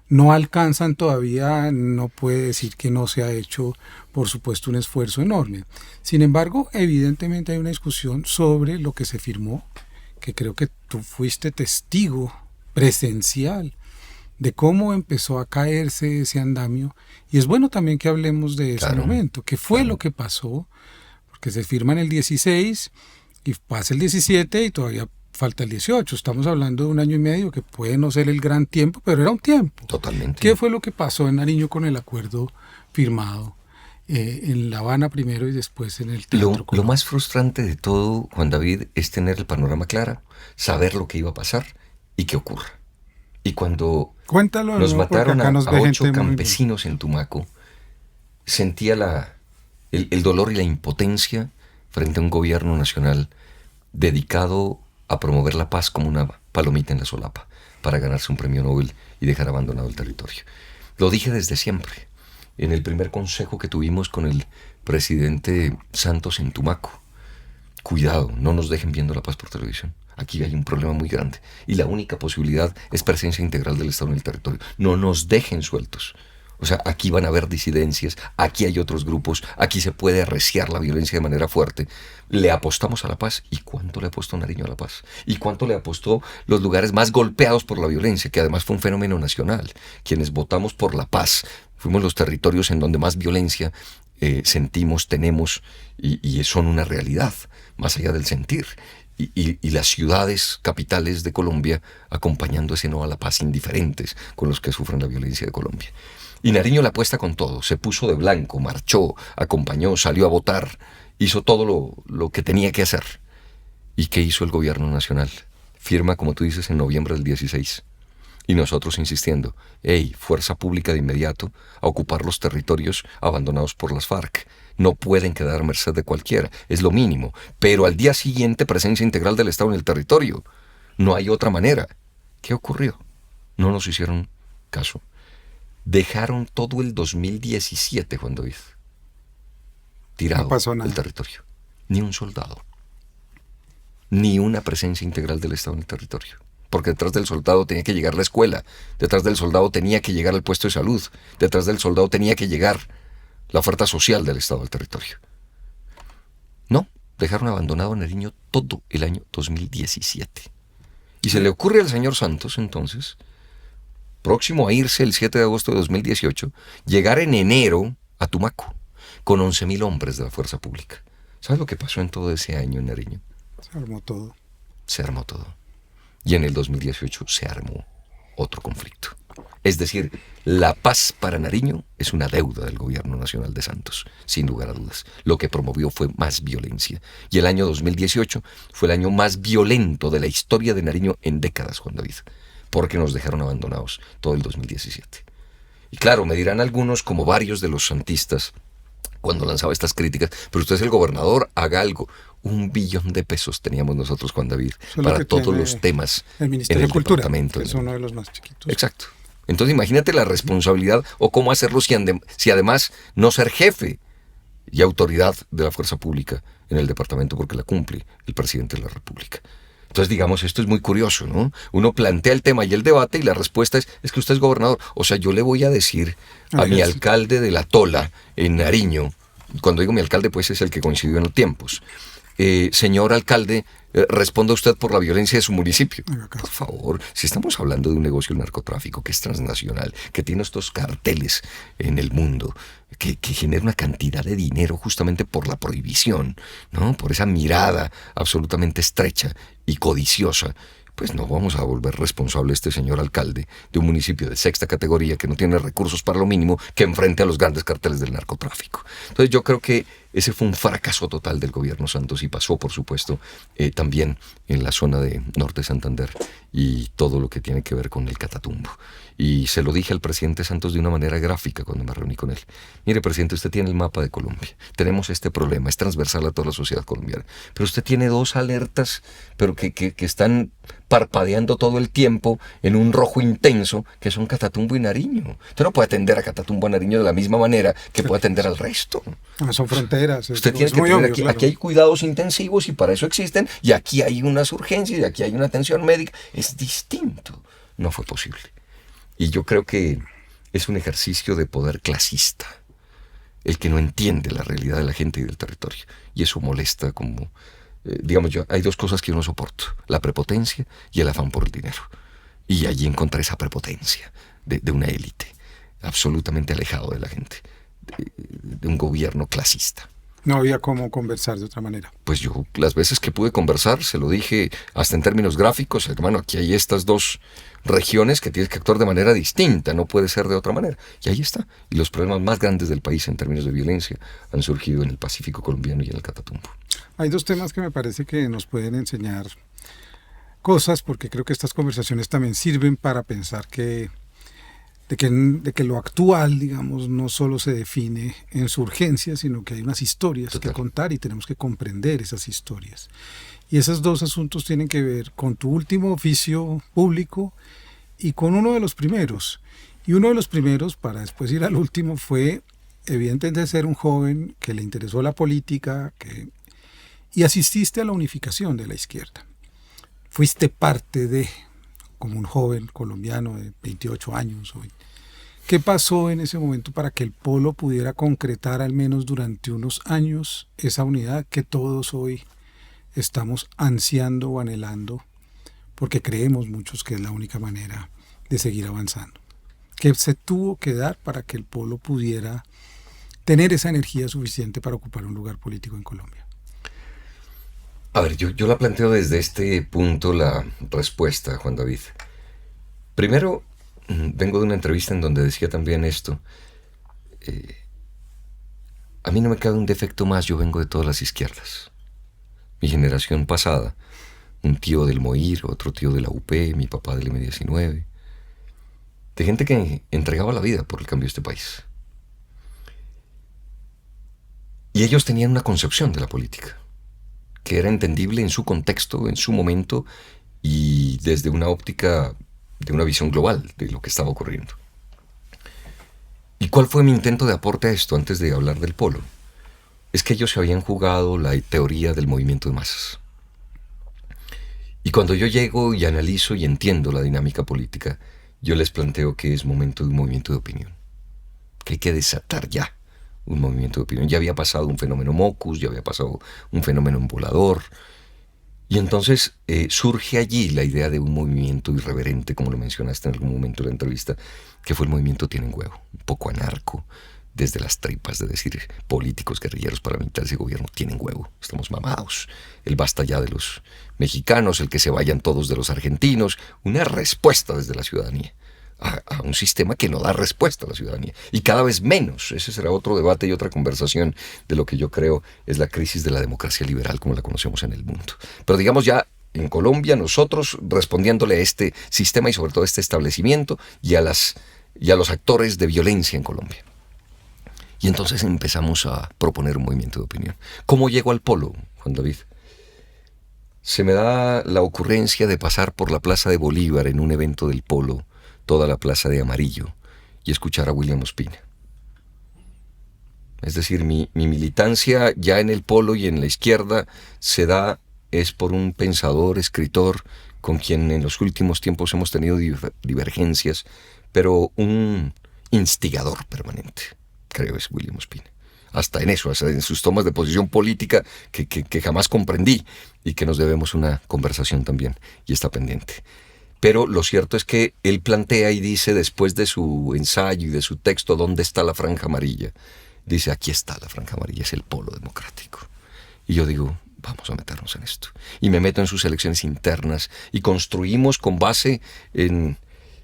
no alcanzan todavía, no puede decir que no se ha hecho, por supuesto, un esfuerzo enorme. Sin embargo, evidentemente hay una discusión sobre lo que se firmó, que creo que tú fuiste testigo presencial de cómo empezó a caerse ese andamio. Y es bueno también que hablemos de ese momento, que fue lo que pasó, porque se firma en el 16 y pasa el 17 y todavía falta el 18. Estamos hablando de un año y medio que puede no ser el gran tiempo, pero era un tiempo. Totalmente. ¿Qué fue lo que pasó en Nariño con el acuerdo firmado en La Habana primero y después en el Lo, Teatro lo Colón. más frustrante de todo, Juan David, es tener el panorama claro, saber lo que iba a pasar y que ocurra. Y cuando Cuéntalo de nos nuevo porque mataron acá nos a ve 8 gente muy... campesinos en Tumaco, sentía el dolor y la impotencia frente a un gobierno nacional dedicado a promover la paz como una palomita en la solapa para ganarse un premio Nobel y dejar abandonado el territorio. Lo dije desde siempre. En el primer consejo que tuvimos con el presidente Santos en Tumaco, cuidado, no nos dejen viendo la paz por televisión. Aquí hay un problema muy grande y la única posibilidad es presencia integral del Estado en el territorio. No nos dejen sueltos. O sea, aquí van a haber disidencias, aquí hay otros grupos, aquí se puede arreciar la violencia de manera fuerte. Le apostamos a la paz. ¿Y cuánto le apostó Nariño a la paz? ¿Y cuánto le apostó los lugares más golpeados por la violencia, que además fue un fenómeno nacional? Quienes votamos por la paz fuimos los territorios en donde más violencia sentimos, tenemos y son una realidad, más allá del sentir. Y las ciudades capitales de Colombia acompañando ese no a la paz, indiferentes con los que sufren la violencia de Colombia. Y Nariño la apuesta con todo, se puso de blanco, marchó, acompañó, salió a votar, hizo todo lo que tenía que hacer. ¿Y qué hizo el gobierno nacional? Firma, como tú dices, en noviembre del 16. Y nosotros insistiendo, hey, fuerza pública de inmediato a ocupar los territorios abandonados por las FARC. No pueden quedar a merced de cualquiera, es lo mínimo. Pero al día siguiente presencia integral del Estado en el territorio. No hay otra manera. ¿Qué ocurrió? No nos hicieron caso. Dejaron todo el 2017, Juan David, tirado No pasó nada. el territorio. Ni un soldado. Ni una presencia integral del Estado en el territorio. Porque detrás del soldado tenía que llegar la escuela, detrás del soldado tenía que llegar el puesto de salud, detrás del soldado tenía que llegar la oferta social del Estado al territorio. No, dejaron abandonado a Nariño todo el año 2017. Y se le ocurre al señor Santos, entonces, próximo a irse el 7 de agosto de 2018, llegar en enero a Tumaco, con 11.000 hombres de la fuerza pública. ¿Sabes lo que pasó en todo ese año en Nariño? Se armó todo. Se armó todo. Y en el 2018 se armó otro conflicto. Es decir, la paz para Nariño es una deuda del gobierno nacional de Santos, sin lugar a dudas. Lo que promovió fue más violencia. Y el año 2018 fue el año más violento de la historia de Nariño en décadas, Juan David, porque nos dejaron abandonados todo el 2017. Y claro, me dirán algunos, como varios de los santistas, cuando lanzaba estas críticas, pero usted es el gobernador, haga algo. 1 billón de pesos teníamos nosotros, Juan David, para todos los temas el Ministerio en el de Cultura, departamento. que es uno de los más chiquitos. Exacto. Entonces imagínate la responsabilidad o cómo hacerlo si además no ser jefe y autoridad de la fuerza pública en el departamento, porque la cumple el presidente de la República. Entonces, digamos, esto es muy curioso, ¿no? Uno plantea el tema y el debate y la respuesta es que usted es gobernador. O sea, yo le voy a decir a mi alcalde de La Tola, en Nariño, cuando digo mi alcalde, pues es el que coincidió en los tiempos. Señor alcalde, responda usted por la violencia de su municipio. Por favor, si estamos hablando de un negocio del narcotráfico que es transnacional, que tiene estos carteles en el mundo, que genera una cantidad de dinero justamente por la prohibición, ¿no? Por esa mirada absolutamente estrecha y codiciosa, pues no vamos a volver responsable a este señor alcalde de un municipio de 6ª categoría que no tiene recursos para lo mínimo, que enfrente a los grandes carteles del narcotráfico. Entonces yo creo que ese fue un fracaso total del gobierno Santos y pasó, por supuesto, también en la zona de Norte Santander y todo lo que tiene que ver con el Catatumbo. Y se lo dije al presidente Santos de una manera gráfica cuando me reuní con él. Mire, presidente, usted tiene el mapa de Colombia. Tenemos este problema, es transversal a toda la sociedad colombiana. Pero usted tiene 2 alertas, pero que están parpadeando todo el tiempo en un rojo intenso, que son Catatumbo y Nariño. Usted no puede atender a Catatumbo y Nariño de la misma manera que puede atender al resto. No, son fronteras. Usted tiene que tener aquí, claro. Aquí hay cuidados intensivos y para eso existen, y aquí hay unas urgencias y aquí hay una atención médica. Es distinto. No fue posible. Y yo creo que es un ejercicio de poder clasista, el que no entiende la realidad de la gente y del territorio. Y eso molesta como, digamos yo, hay 2 cosas que yo no soporto, la prepotencia y el afán por el dinero. Y allí encontré esa prepotencia de una élite, absolutamente alejado de la gente, de un gobierno clasista. No había cómo conversar de otra manera. Pues yo, las veces que pude conversar, se lo dije hasta en términos gráficos, hermano, aquí hay estas dos regiones que tienes que actuar de manera distinta, no puede ser de otra manera. Y ahí está. Y los problemas más grandes del país en términos de violencia han surgido en el Pacífico colombiano y en el Catatumbo. Hay dos temas que me parece que nos pueden enseñar cosas, porque creo que estas conversaciones también sirven para pensar de que lo actual, digamos, no solo se define en su urgencia, sino que hay unas historias Total. que contar y tenemos que comprender esas historias. Y esos dos asuntos tienen que ver con tu último oficio público y con uno de los primeros. Y uno de los primeros, para después ir al último, fue evidentemente ser un joven que le interesó la política y asististe a la unificación de la izquierda. Fuiste parte de, como un joven colombiano de 28 años hoy. ¿Qué pasó en ese momento para que el Polo pudiera concretar al menos durante unos años esa unidad que todos hoy estamos ansiando o anhelando, porque creemos muchos que es la única manera de seguir avanzando? ¿Qué se tuvo que dar para que el Polo pudiera tener esa energía suficiente para ocupar un lugar político en Colombia? A ver, yo la planteo desde este punto la respuesta, Juan David. Primero, vengo de una entrevista en donde decía también esto. A mí no me cabe un defecto más, yo vengo de todas las izquierdas. Mi generación pasada, un tío del MOIR, otro tío de la UP, mi papá del M19, de gente que entregaba la vida por el cambio de este país. Y ellos tenían una concepción de la política, que era entendible en su contexto, en su momento, y desde una óptica de una visión global de lo que estaba ocurriendo. ¿Y cuál fue mi intento de aporte a esto antes de hablar del Polo? Es que ellos se habían jugado la teoría del movimiento de masas. Y cuando yo llego y analizo y entiendo la dinámica política, yo les planteo que es momento de un movimiento de opinión, que hay que desatar ya un movimiento de opinión. Ya había pasado un fenómeno Mocus, ya había pasado un fenómeno embolador. Y entonces surge allí la idea de un movimiento irreverente, como lo mencionaste en algún momento de la entrevista, que fue el movimiento Tienen Huevo, un poco anarco, desde las tripas de decir políticos, guerrilleros, paramilitares y gobierno tienen huevo, estamos mamados, el basta ya de los mexicanos, el que se vayan todos de los argentinos, una respuesta desde la ciudadanía a un sistema que no da respuesta a la ciudadanía, y cada vez menos. Ese será otro debate y otra conversación de lo que yo creo es la crisis de la democracia liberal como la conocemos en el mundo. Pero digamos ya en Colombia, nosotros respondiéndole a este sistema y sobre todo a este establecimiento y a los actores de violencia en Colombia. Y entonces empezamos a proponer un movimiento de opinión. ¿Cómo llego al Polo, Juan David? Se me da la ocurrencia de pasar por la Plaza de Bolívar en un evento del Polo, toda la plaza de amarillo, y escuchar a William Ospina. Es decir, mi militancia ya en el Polo y en la izquierda se da es por un pensador, escritor, con quien en los últimos tiempos hemos tenido divergencias, pero un instigador permanente, creo es William Ospina. Hasta en eso, hasta en sus tomas de posición política que jamás comprendí y que nos debemos una conversación también, y está pendiente. Pero lo cierto es que él plantea y dice, después de su ensayo y de su texto, ¿dónde está la franja amarilla? Dice, aquí está la franja amarilla, es el Polo democrático. Y yo digo, vamos a meternos en esto. Y me meto en sus elecciones internas y construimos con base en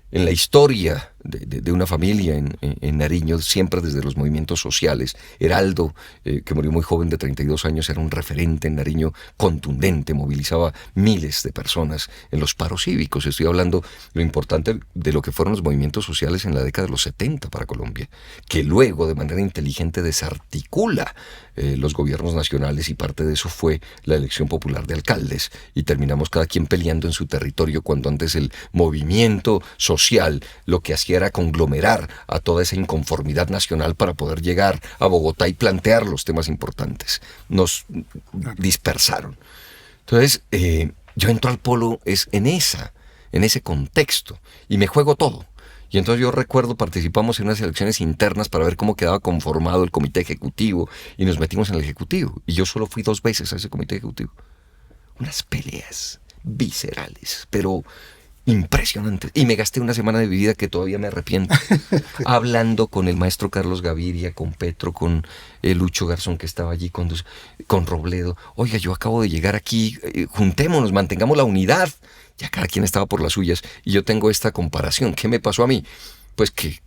la historia de una familia en Nariño, siempre desde los movimientos sociales. Heraldo, que murió muy joven de 32 años, era un referente en Nariño contundente, movilizaba miles de personas en los paros cívicos. Estoy hablando lo importante de lo que fueron los movimientos sociales en la década de los 70 para Colombia, que luego de manera inteligente desarticula los gobiernos nacionales, y parte de eso fue la elección popular de alcaldes, y terminamos cada quien peleando en su territorio, cuando antes el movimiento social lo que hacía era conglomerar a toda esa inconformidad nacional para poder llegar a Bogotá y plantear los temas importantes. Nos dispersaron. Entonces, yo entro al Polo es en ese contexto, y me juego todo. Y entonces yo recuerdo, participamos en unas elecciones internas para ver cómo quedaba conformado el comité ejecutivo, y nos metimos en el ejecutivo. Y yo solo fui 2 veces a ese comité ejecutivo. Unas peleas viscerales, pero Impresionante. Y me gasté una semana de mi vida que todavía me arrepiento. Hablando con el maestro Carlos Gaviria, con Petro, con Lucho Garzón que estaba allí, con Robledo. Oiga, yo acabo de llegar aquí, juntémonos, mantengamos la unidad. Ya cada quien estaba por las suyas. Y yo tengo esta comparación. ¿Qué me pasó a mí? Pues que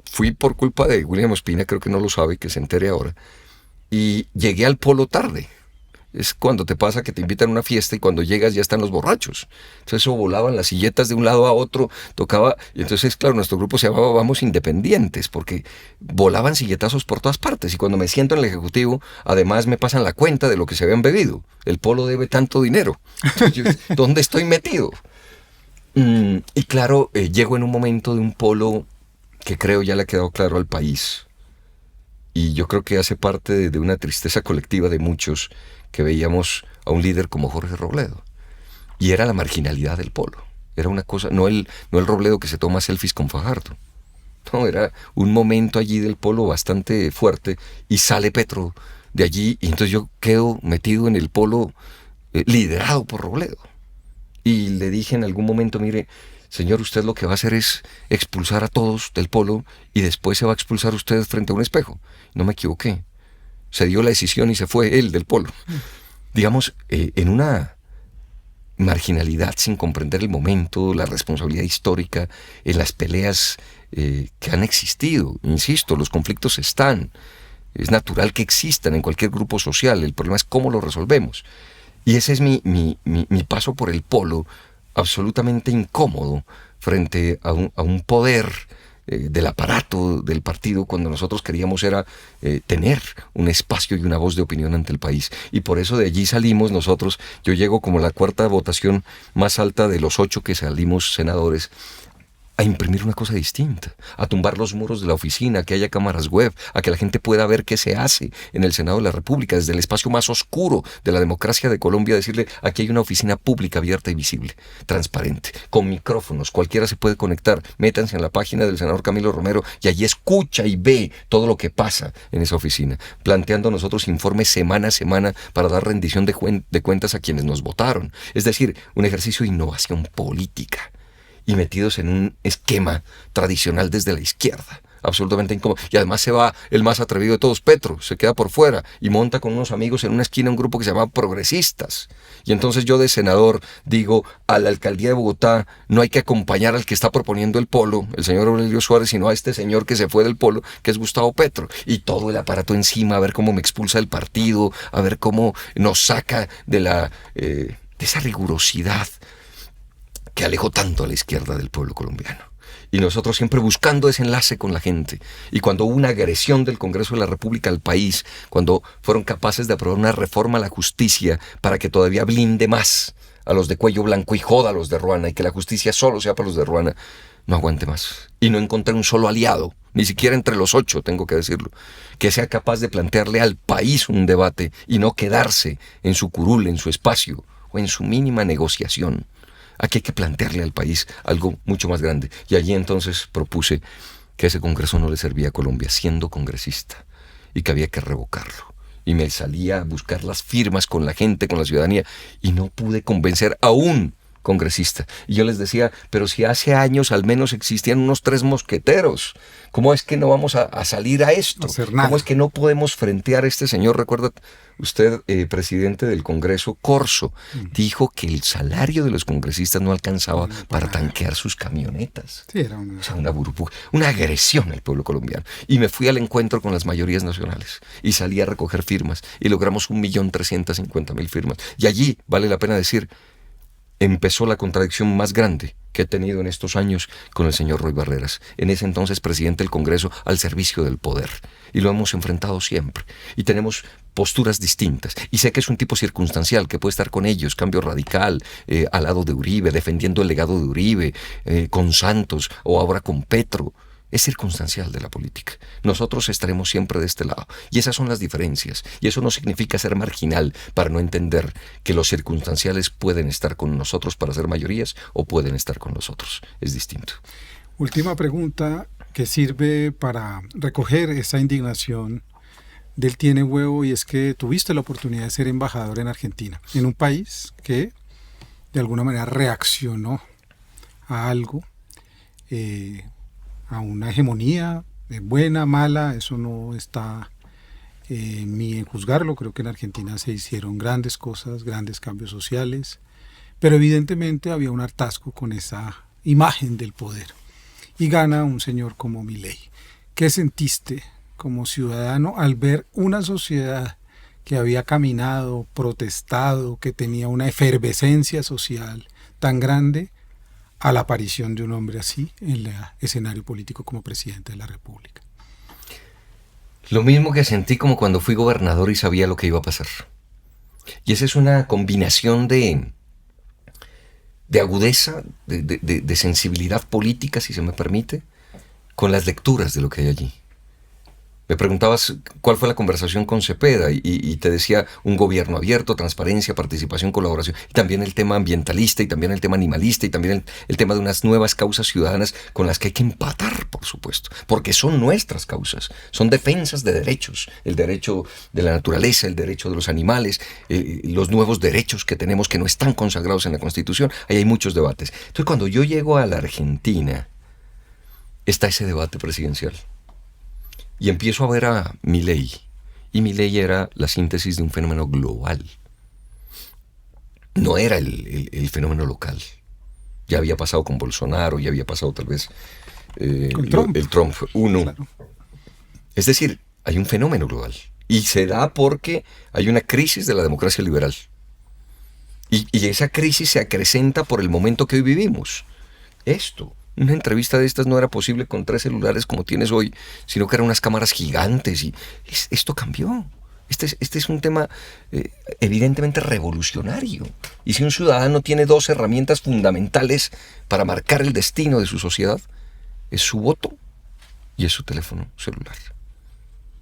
fui por culpa de William Ospina, creo que no lo sabe, que se entere ahora. Y llegué al polo tarde. Es cuando te pasa que te invitan a una fiesta y cuando llegas ya están los borrachos. Entonces eso volaban las silletas de un lado a otro, tocaba, y entonces claro, nuestro grupo se llamaba Vamos Independientes, porque volaban silletazos por todas partes, y cuando me siento en el ejecutivo, además me pasan la cuenta de lo que se habían bebido. El polo debe tanto dinero. Entonces, ¿dónde estoy metido? Y claro, llego en un momento de un polo que creo ya le ha quedado claro al país. Y yo creo que hace parte de una tristeza colectiva de muchos que veíamos a un líder como Jorge Robledo. Y era la marginalidad del polo. Era una cosa, no el Robledo que se toma selfies con Fajardo. No, era un momento allí del polo bastante fuerte y sale Petro de allí y entonces yo quedo metido en el polo liderado por Robledo. Y le dije en algún momento, mire, señor, usted lo que va a hacer es expulsar a todos del polo y después se va a expulsar usted frente a un espejo. No me equivoqué. Se dio la decisión y se fue él del polo. Digamos, en una marginalidad sin comprender el momento, la responsabilidad histórica, en las peleas que han existido. Insisto, los conflictos están. Es natural que existan en cualquier grupo social. El problema es cómo lo resolvemos. Y ese es mi paso por el polo, absolutamente incómodo frente a un poder del aparato del partido, cuando nosotros queríamos era tener un espacio y una voz de opinión ante el país. Y por eso de allí salimos nosotros. Yo llego como la cuarta votación más alta de los 8 que salimos senadores, a imprimir una cosa distinta, a tumbar los muros de la oficina, a que haya cámaras web, a que la gente pueda ver qué se hace en el Senado de la República, desde el espacio más oscuro de la democracia de Colombia, decirle, aquí hay una oficina pública, abierta y visible, transparente, con micrófonos, cualquiera se puede conectar, métanse en la página del senador Camilo Romero y allí escucha y ve todo lo que pasa en esa oficina, planteando nosotros informes semana a semana para dar rendición de cuentas a quienes nos votaron, es decir, un ejercicio de innovación política, y metidos en un esquema tradicional desde la izquierda, absolutamente incómodo. Y además se va el más atrevido de todos, Petro, se queda por fuera y monta con unos amigos en una esquina un grupo que se llama Progresistas. Y entonces yo de senador digo, a la alcaldía de Bogotá no hay que acompañar al que está proponiendo el polo, el señor Aurelio Suárez, sino a este señor que se fue del polo, que es Gustavo Petro. Y todo el aparato encima, a ver cómo me expulsa del partido, a ver cómo nos saca de esa rigurosidad que alejó tanto a la izquierda del pueblo colombiano. Y nosotros siempre buscando ese enlace con la gente. Y cuando hubo una agresión del Congreso de la República al país, cuando fueron capaces de aprobar una reforma a la justicia para que todavía blinde más a los de cuello blanco y joda a los de Ruana, y que la justicia solo sea para los de Ruana, no aguante más. Y no encontré un solo aliado, ni siquiera entre los 8, tengo que decirlo, que sea capaz de plantearle al país un debate y no quedarse en su curul, en su espacio o en su mínima negociación. Aquí hay que plantearle al país algo mucho más grande. Y allí entonces propuse que ese Congreso no le servía a Colombia siendo congresista y que había que revocarlo. Y me salía a buscar las firmas con la gente, con la ciudadanía, y no pude convencer a un congresista. Y yo les decía, pero si hace años al menos existían unos 3 mosqueteros, ¿cómo es que no vamos a salir a esto? ¿Cómo es que no podemos frentear a este señor? Recuerda usted, presidente del Congreso, Corso, dijo que el salario de los congresistas no alcanzaba para tanquear sus camionetas. Sí, era una burbuja, una agresión al pueblo colombiano. Y me fui al encuentro con las mayorías nacionales y salí a recoger firmas y logramos 1.350.000 firmas. Y allí, vale la pena decir, empezó la contradicción más grande que he tenido en estos años con el señor Roy Barreras, en ese entonces presidente del Congreso al servicio del poder. Y lo hemos enfrentado siempre. Y tenemos posturas distintas. Y sé que es un tipo circunstancial, que puede estar con ellos, Cambio Radical, al lado de Uribe, defendiendo el legado de Uribe, con Santos o ahora con Petro. Es circunstancial de la política. Nosotros estaremos siempre de este lado. Y esas son las diferencias. Y eso no significa ser marginal para no entender que los circunstanciales pueden estar con nosotros para ser mayorías o pueden estar con nosotros. Es distinto. Última pregunta que sirve para recoger esa indignación del tiene huevo, y es que tuviste la oportunidad de ser embajador en Argentina, en un país que de alguna manera reaccionó a algo, a una hegemonía, buena, mala, eso no está en mí en juzgarlo. Creo que en Argentina se hicieron grandes cosas, grandes cambios sociales, pero evidentemente había un hartazgo con esa imagen del poder. Y gana un señor como Milei. ¿Qué sentiste como ciudadano al ver una sociedad que había caminado, protestado, que tenía una efervescencia social tan grande, a la aparición de un hombre así en el escenario político como presidente de la República? Lo mismo que sentí como cuando fui gobernador y sabía lo que iba a pasar. Y esa es una combinación de agudeza, de sensibilidad política, si se me permite, con las lecturas de lo que hay allí. Me preguntabas cuál fue la conversación con Cepeda y te decía un gobierno abierto, transparencia, participación, colaboración, y también el tema ambientalista y también el tema animalista y también el tema de unas nuevas causas ciudadanas con las que hay que empatar, por supuesto, porque son nuestras causas, son defensas de derechos, el derecho de la naturaleza, el derecho de los animales, los nuevos derechos que tenemos que no están consagrados en la Constitución. Ahí hay muchos debates. Entonces, cuando yo llego a la Argentina, está ese debate presidencial. Y empiezo a ver a Milei. Y Milei era la síntesis de un fenómeno global. No era el fenómeno local. Ya había pasado con Bolsonaro, ya había pasado tal vez el Trump 1. Claro. Es decir, hay un fenómeno global. Y se da porque hay una crisis de la democracia liberal. Y esa crisis se acrecenta por el momento que hoy vivimos. Una entrevista de estas no era posible con 3 celulares como tienes hoy, sino que eran unas cámaras gigantes y esto cambió. Este es un tema evidentemente revolucionario. Y si un ciudadano tiene 2 herramientas fundamentales para marcar el destino de su sociedad, es su voto y es su teléfono celular.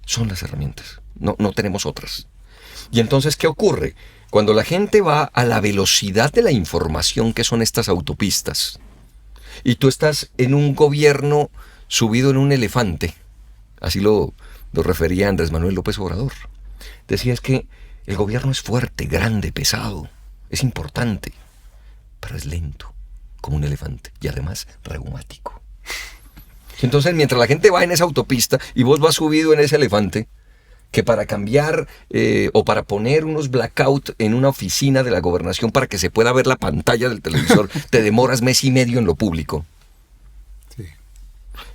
Son las herramientas, no tenemos otras. Y entonces, ¿qué ocurre? Cuando la gente va a la velocidad de la información que son estas autopistas, y tú estás en un gobierno subido en un elefante, así lo refería Andrés Manuel López Obrador. Decía es que el gobierno es fuerte, grande, pesado, es importante, pero es lento, como un elefante, y además reumático. Entonces, mientras la gente va en esa autopista y vos vas subido en ese elefante, que para cambiar o para poner unos blackout en una oficina de la gobernación para que se pueda ver la pantalla del televisor, te demoras 1 mes y medio en lo público. Sí.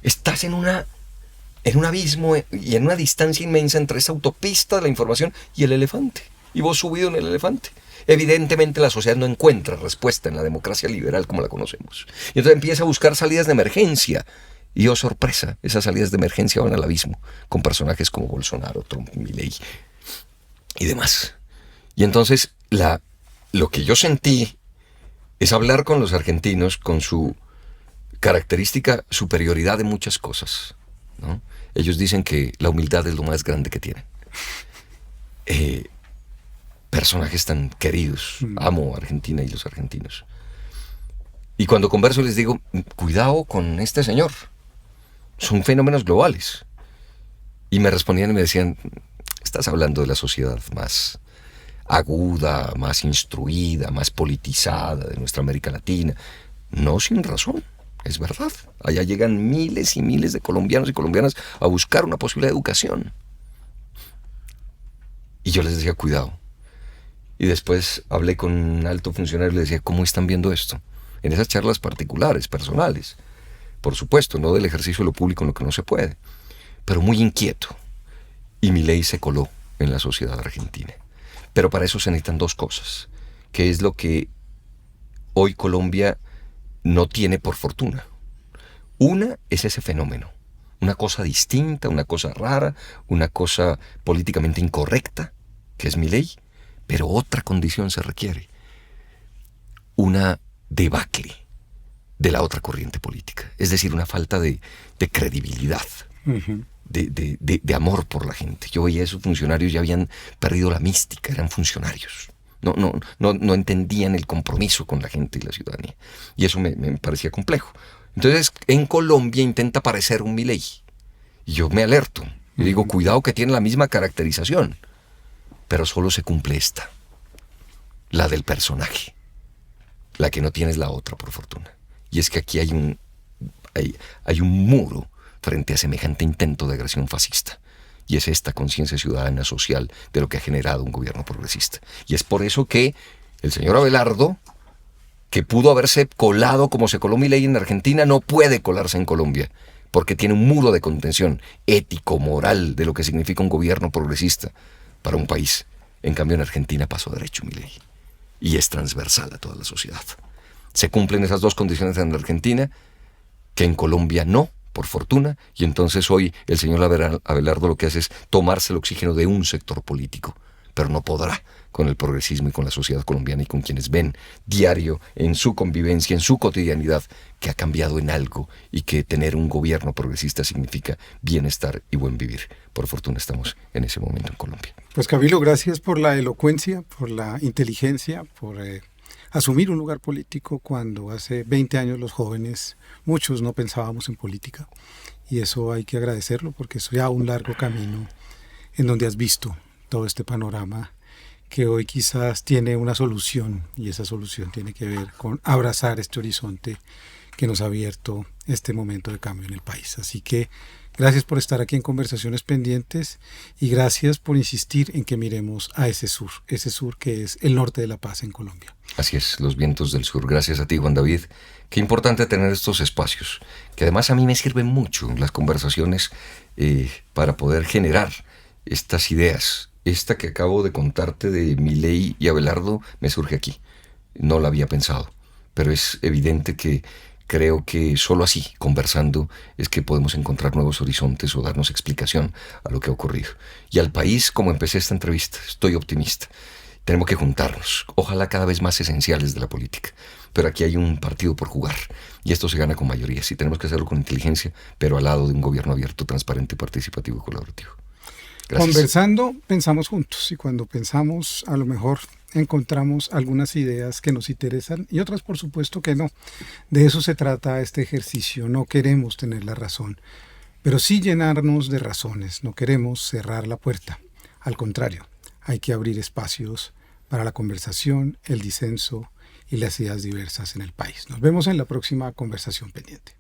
Estás en un abismo y en una distancia inmensa entre esa autopista de la información y el elefante. Y vos subido en el elefante. Evidentemente la sociedad no encuentra respuesta en la democracia liberal como la conocemos. Y entonces empieza a buscar salidas de emergencia. Y oh sorpresa, esas salidas de emergencia van al abismo, con personajes como Bolsonaro, Trump, Milei y demás. Y entonces lo que yo sentí es hablar con los argentinos con su característica superioridad de muchas cosas, ¿no? Ellos dicen que la humildad es lo más grande que tienen. Personajes tan queridos, amo Argentina y los argentinos. Y cuando converso les digo, cuidado con este señor. Son fenómenos globales. Y me respondían y me decían, estás hablando de la sociedad más aguda, más instruida, más politizada de nuestra América Latina. No sin razón, es verdad. Allá llegan miles y miles de colombianos y colombianas a buscar una posible educación. Y yo les decía, cuidado. Y después hablé con un alto funcionario y le decía, ¿cómo están viendo esto? En esas charlas particulares, personales. Por supuesto, no del ejercicio de lo público en lo que no se puede, pero muy inquieto. Y Milei se coló en la sociedad argentina. Pero para eso se necesitan 2 cosas, que es lo que hoy Colombia no tiene por fortuna. Una es ese fenómeno, una cosa distinta, una cosa rara, una cosa políticamente incorrecta, que es Milei, pero otra condición se requiere, una debacle de la otra corriente política, es decir, una falta de credibilidad, de amor por la gente. Yo veía a esos funcionarios, ya habían perdido la mística, eran funcionarios, no entendían el compromiso con la gente y la ciudadanía, y eso me parecía complejo. Entonces, en Colombia intenta parecer un Milei, y yo me alerto, y digo, cuidado que tiene la misma caracterización, pero solo se cumple esta, la del personaje, la que no tienes la otra, por fortuna. Y es que aquí hay un muro frente a semejante intento de agresión fascista. Y es esta conciencia ciudadana social de lo que ha generado un gobierno progresista. Y es por eso que el señor Abelardo, que pudo haberse colado como se coló Milei en Argentina, no puede colarse en Colombia, porque tiene un muro de contención ético, moral, de lo que significa un gobierno progresista para un país. En cambio, en Argentina pasó derecho Milei. Y es transversal a toda la sociedad. Se cumplen esas dos condiciones en Argentina, que en Colombia no, por fortuna, y entonces hoy el señor Abelardo lo que hace es tomarse el oxígeno de un sector político, pero no podrá con el progresismo y con la sociedad colombiana y con quienes ven diario en su convivencia, en su cotidianidad, que ha cambiado en algo y que tener un gobierno progresista significa bienestar y buen vivir. Por fortuna estamos en ese momento en Colombia. Pues Camilo, gracias por la elocuencia, por la inteligencia, por asumir un lugar político cuando hace 20 años los jóvenes, muchos no pensábamos en política. Y eso hay que agradecerlo porque es ya un largo camino en donde has visto todo este panorama que hoy quizás tiene una solución, y esa solución tiene que ver con abrazar este horizonte que nos ha abierto este momento de cambio en el país. Así que gracias por estar aquí en Conversaciones Pendientes y gracias por insistir en que miremos a ese sur que es el norte de la paz en Colombia. Así es, los vientos del sur. Gracias a ti, Juan David. Qué importante tener estos espacios, que además a mí me sirven mucho las conversaciones para poder generar estas ideas. Esta que acabo de contarte de Milei y Abelardo me surge aquí. No la había pensado, pero es evidente que creo que solo así, conversando, es que podemos encontrar nuevos horizontes o darnos explicación a lo que ha ocurrido. Y al país, como empecé esta entrevista, estoy optimista. Tenemos que juntarnos, ojalá cada vez más esenciales de la política. Pero aquí hay un partido por jugar y esto se gana con mayorías y tenemos que hacerlo con inteligencia, pero al lado de un gobierno abierto, transparente, participativo y colaborativo. Gracias. Conversando, pensamos juntos y cuando pensamos a lo mejor encontramos algunas ideas que nos interesan y otras por supuesto que no. De eso se trata este ejercicio, no queremos tener la razón, pero sí llenarnos de razones, no queremos cerrar la puerta. Al contrario, hay que abrir espacios para la conversación, el disenso y las ideas diversas en el país. Nos vemos en la próxima Conversación Pendiente.